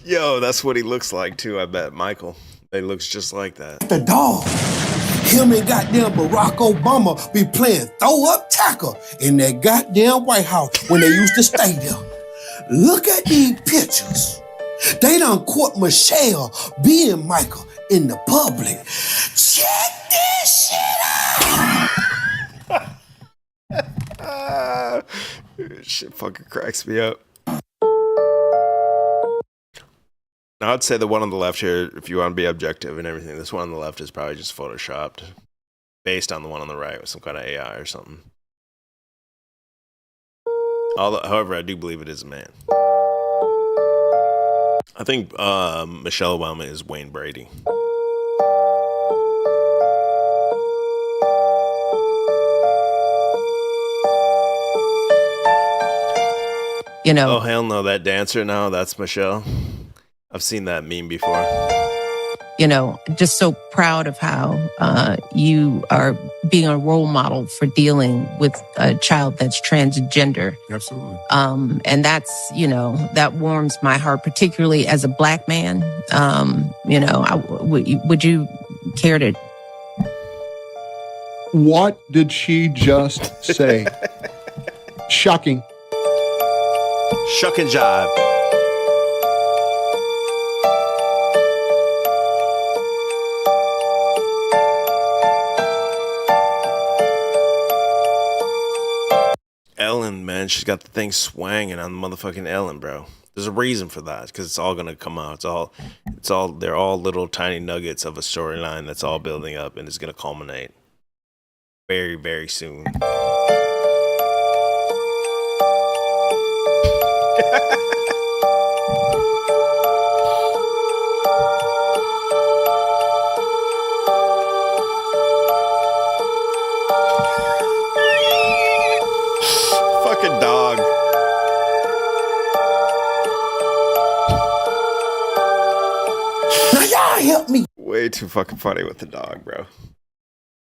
Yo, that's what he looks like too, I bet. Michael. He looks just like that. The dog. Him and goddamn Barack Obama be playing throw up tackle in that goddamn White House when they used to stay there. Look at these pictures. They done caught Michelle being Michael in the public. Check this shit out. Shit fucking cracks me up. Now, I'd say the one on the left here, if you want to be objective and everything, this one on the left is probably just photoshopped based on the one on the right with some kind of AI or something. However, I do believe it is a man. I think Michelle Obama is Wayne Brady. You know. Oh, hell no, that dancer now, that's Michelle. I've seen that meme before. You know, just so proud of how you are being a role model for dealing with a child that's transgender. Absolutely. And that's, you know, that warms my heart, particularly as a Black man. You know, would you care to? What did she just say? Shocking. Shuck and jive. Ellen, man, she's got the thing swanging on the motherfucking Ellen, bro. There's a reason for that, because it's all gonna come out. They're all little tiny nuggets of a storyline that's all building up, and it's gonna culminate very, very soon. Fucking dog. Now y'all help me. Way too fucking funny with the dog, bro.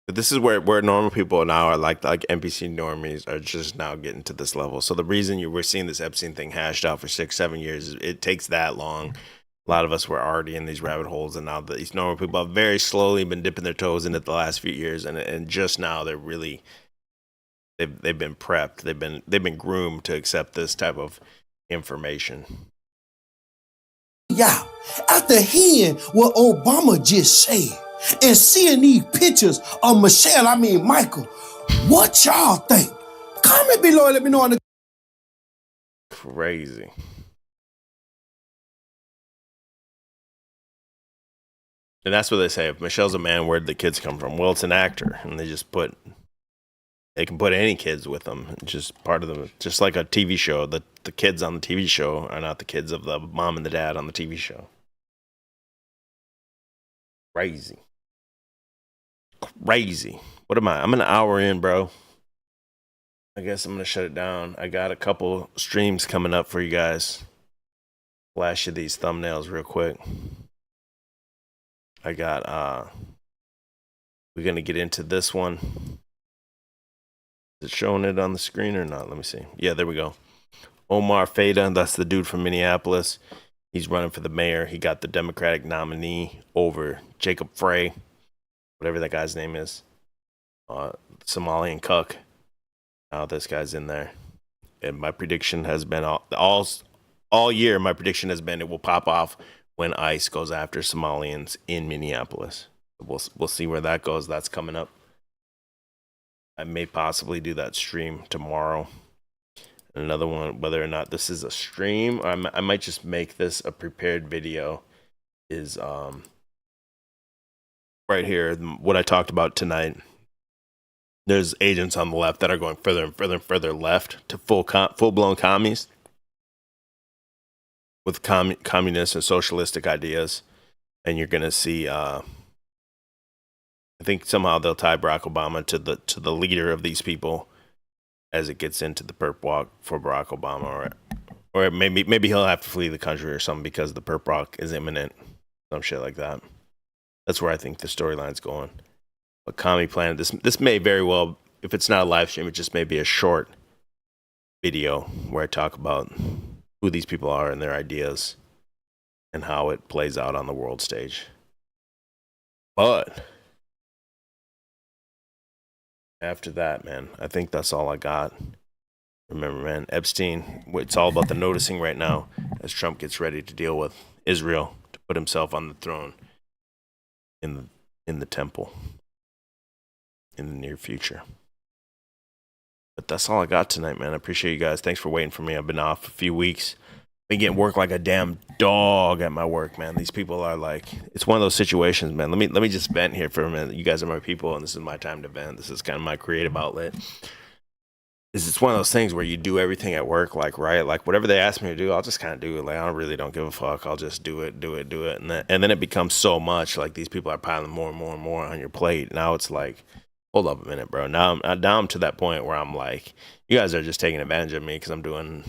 But this is where normal people now are like NPC normies are just now getting to this level. So the reason we're seeing this Epstein thing hashed out for 6-7 years is it takes that long. A lot of us were already in these rabbit holes, and now these normal people have very slowly been dipping their toes in it the last few years, and just now they're really they've been prepped. They've been groomed to accept this type of information. Yeah, after hearing what Obama just said and seeing these pictures of Michael, what y'all think? Comment below and let me know in the Crazy. And that's what they say. If Michelle's a man, where'd the kids come from? Well, it's an actor, and they can put any kids with them. It's just part of them. Just like a TV show, the kids on the TV show are not the kids of the mom and the dad on the TV show. Crazy. What am I? I'm an hour in, bro. I guess I'm going to shut it down. I got a couple streams coming up for you guys. Flash you these thumbnails real quick. I got, we're going to get into this one. Is it showing it on the screen or not? Let me see. Yeah, there we go. Omar Feda, that's the dude from Minneapolis. He's running for the mayor. He got the Democratic nominee over Jacob Frey, whatever that guy's name is. Somalian cuck. Now this guy's in there. And my prediction has been all year, my prediction has been it will pop off when ICE goes after Somalians in Minneapolis. We'll see where that goes. That's coming up. I may possibly do that stream tomorrow. Another one, whether or not this is a stream, I might just make this a prepared video, is right here, what I talked about tonight. There's agents on the left that are going further and further and further left to full-blown commies with communist and socialistic ideas. And you're going to see... I think somehow they'll tie Barack Obama to the leader of these people as it gets into the perp walk for Barack Obama, or maybe he'll have to flee the country or something because the perp walk is imminent, some shit like that. That's where I think the storyline's going. But Commie Planet, this may very well, if it's not a live stream, it just may be a short video where I talk about who these people are and their ideas and how it plays out on the world stage. But after that, man, I think that's all I got. Remember, man, Epstein, it's all about the noticing right now as Trump gets ready to deal with Israel to put himself on the throne in the temple in the near future. But that's all I got tonight, man. I appreciate you guys. Thanks for waiting for me. I've been off a few weeks. Been getting work like a damn dog at my work, man. These people are like, it's one of those situations, man. Let me just vent here for a minute. You guys are my people, and this is my time to vent. This is kind of my creative outlet. It's one of those things where you do everything at work, like, right? Like, whatever they ask me to do, I'll just kind of do it. Like, I really don't give a fuck. I'll just do it. And then it becomes so much, like, these people are piling more and more and more on your plate. Now it's like, hold up a minute, bro. Now I'm to that point where I'm like, you guys are just taking advantage of me because I'm doing,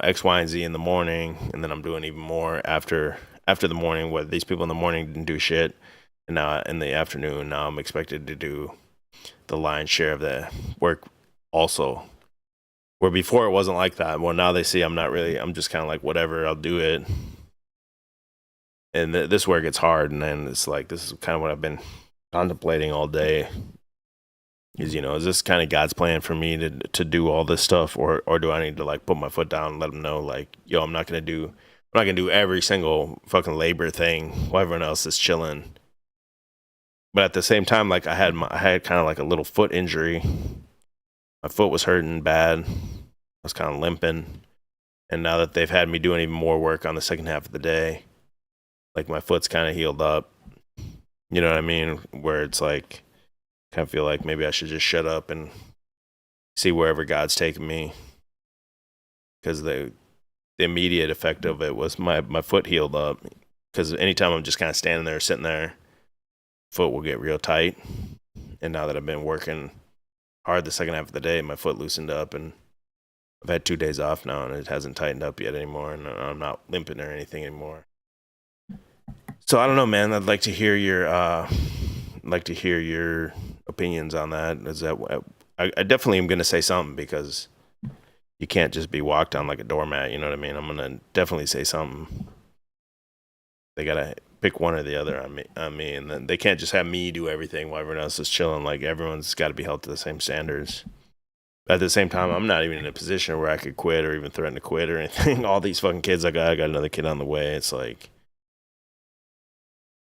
X, Y, and Z in the morning, and then I'm doing even more after the morning, where these people in the morning didn't do shit, and now in the afternoon, now I'm expected to do the lion's share of the work also. Where before it wasn't like that. Well, now they see I'm just kind of like, whatever, I'll do it. And this work gets hard, and then it's like, this is kind of what I've been contemplating all day. Is this kind of God's plan for me to do all this stuff, or do I need to like put my foot down and let them know, like, yo, I'm not gonna do every single fucking labor thing while everyone else is chilling. But at the same time, like, I had kind of like a little foot injury. My foot was hurting bad. I was kind of limping, and now that they've had me doing even more work on the second half of the day, like, my foot's kind of healed up. You know what I mean? Where it's like, kind of feel like maybe I should just shut up and see wherever God's taking me, because the immediate effect of it was my foot healed up. Because anytime I'm just kind of standing there, sitting there, foot will get real tight. And now that I've been working hard the second half of the day, my foot loosened up, and I've had 2 days off now, and it hasn't tightened up yet anymore, and I'm not limping or anything anymore. So I don't know, man. I'd like to hear your like to hear your opinions on that. Is that I definitely am going to say something, because you can't just be walked on like a doormat. You know what I mean? I'm going to definitely say something. They got to pick one or the other on me, and then they can't just have me do everything while everyone else is chilling. Like, everyone's got to be held to the same standards. At the same time, I'm not even in a position where I could quit or even threaten to quit or anything. All these fucking kids I got another kid on the way. It's like,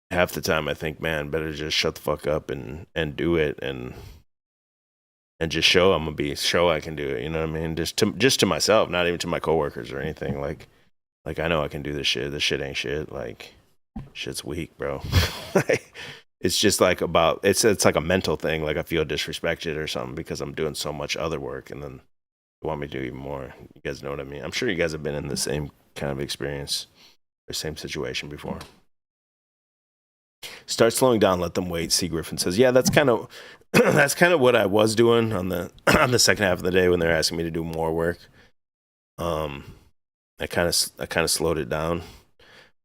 half the time I think, man, better just shut the fuck up and do it, and just show I can do it. You know what I mean? Just to myself, not even to my coworkers or anything. Like I know I can do this shit. This shit ain't shit. Like, shit's weak, bro. It's just like it's like a mental thing. Like, I feel disrespected or something because I'm doing so much other work, and then they want me to do even more. You guys know what I mean? I'm sure you guys have been in the same kind of experience or same situation before. Start slowing down, let them wait. C. Griffin says, yeah, that's kind of what I was doing on the second half of the day when they're asking me to do more work. I kind of slowed it down.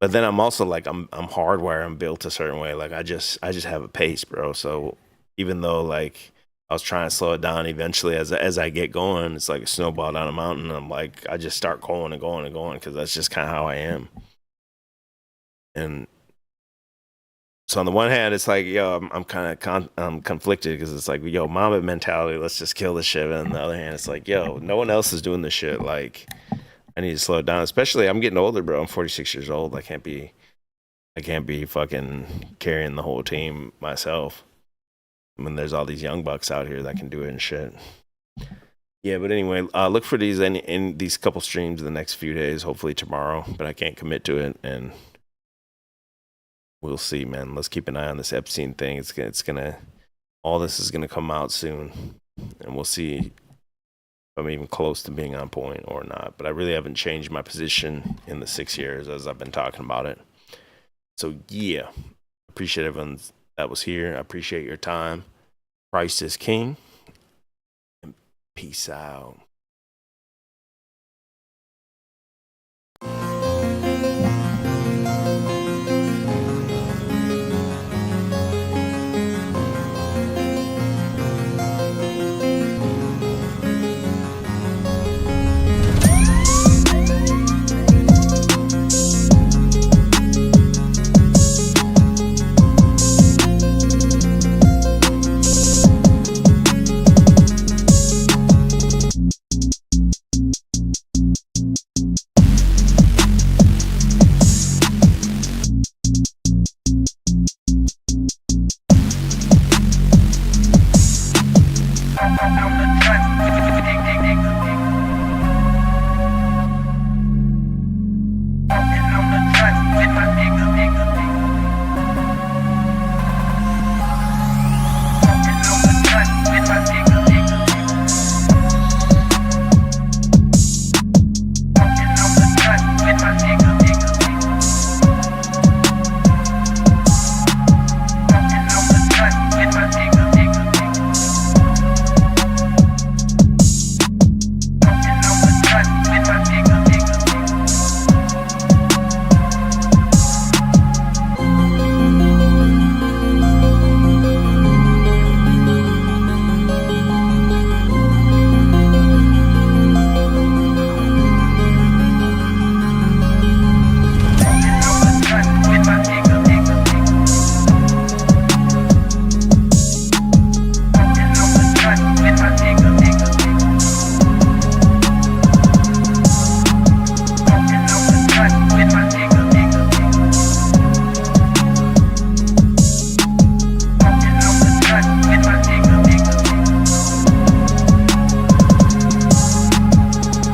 But then I'm also like, I'm hardwired. I'm built a certain way. Like, I just have a pace, bro. So even though like I was trying to slow it down, eventually as I get going, it's like a snowball down a mountain. I'm like, I just start going and going and going, because that's just kind of how I am. And so on the one hand, it's like, yo, I'm kind of conflicted, because it's like, yo, mama mentality, let's just kill this shit. And on the other hand, it's like, yo, no one else is doing this shit. Like, I need to slow it down. Especially, I'm getting older, bro. I'm 46 years old. I can't be fucking carrying the whole team myself. I mean, there's all these young bucks out here that can do it and shit. Yeah, but anyway, look for these in these couple streams in the next few days. Hopefully tomorrow, but I can't commit to it, and we'll see, man. Let's keep an eye on this Epstein thing. All this is gonna come out soon, and we'll see if I'm even close to being on point or not. But I really haven't changed my position in the 6 years as I've been talking about it. So yeah, appreciate everyone that was here. I appreciate your time. Christ is King, and peace out.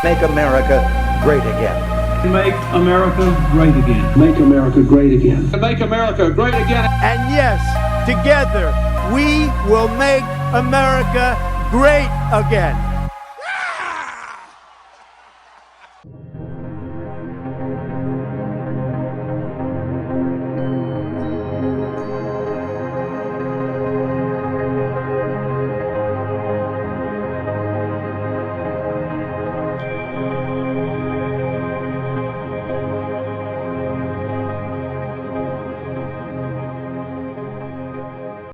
Make America great again. To make America great again. Make America great again. To make America great again. And yes, together, we will make America great again.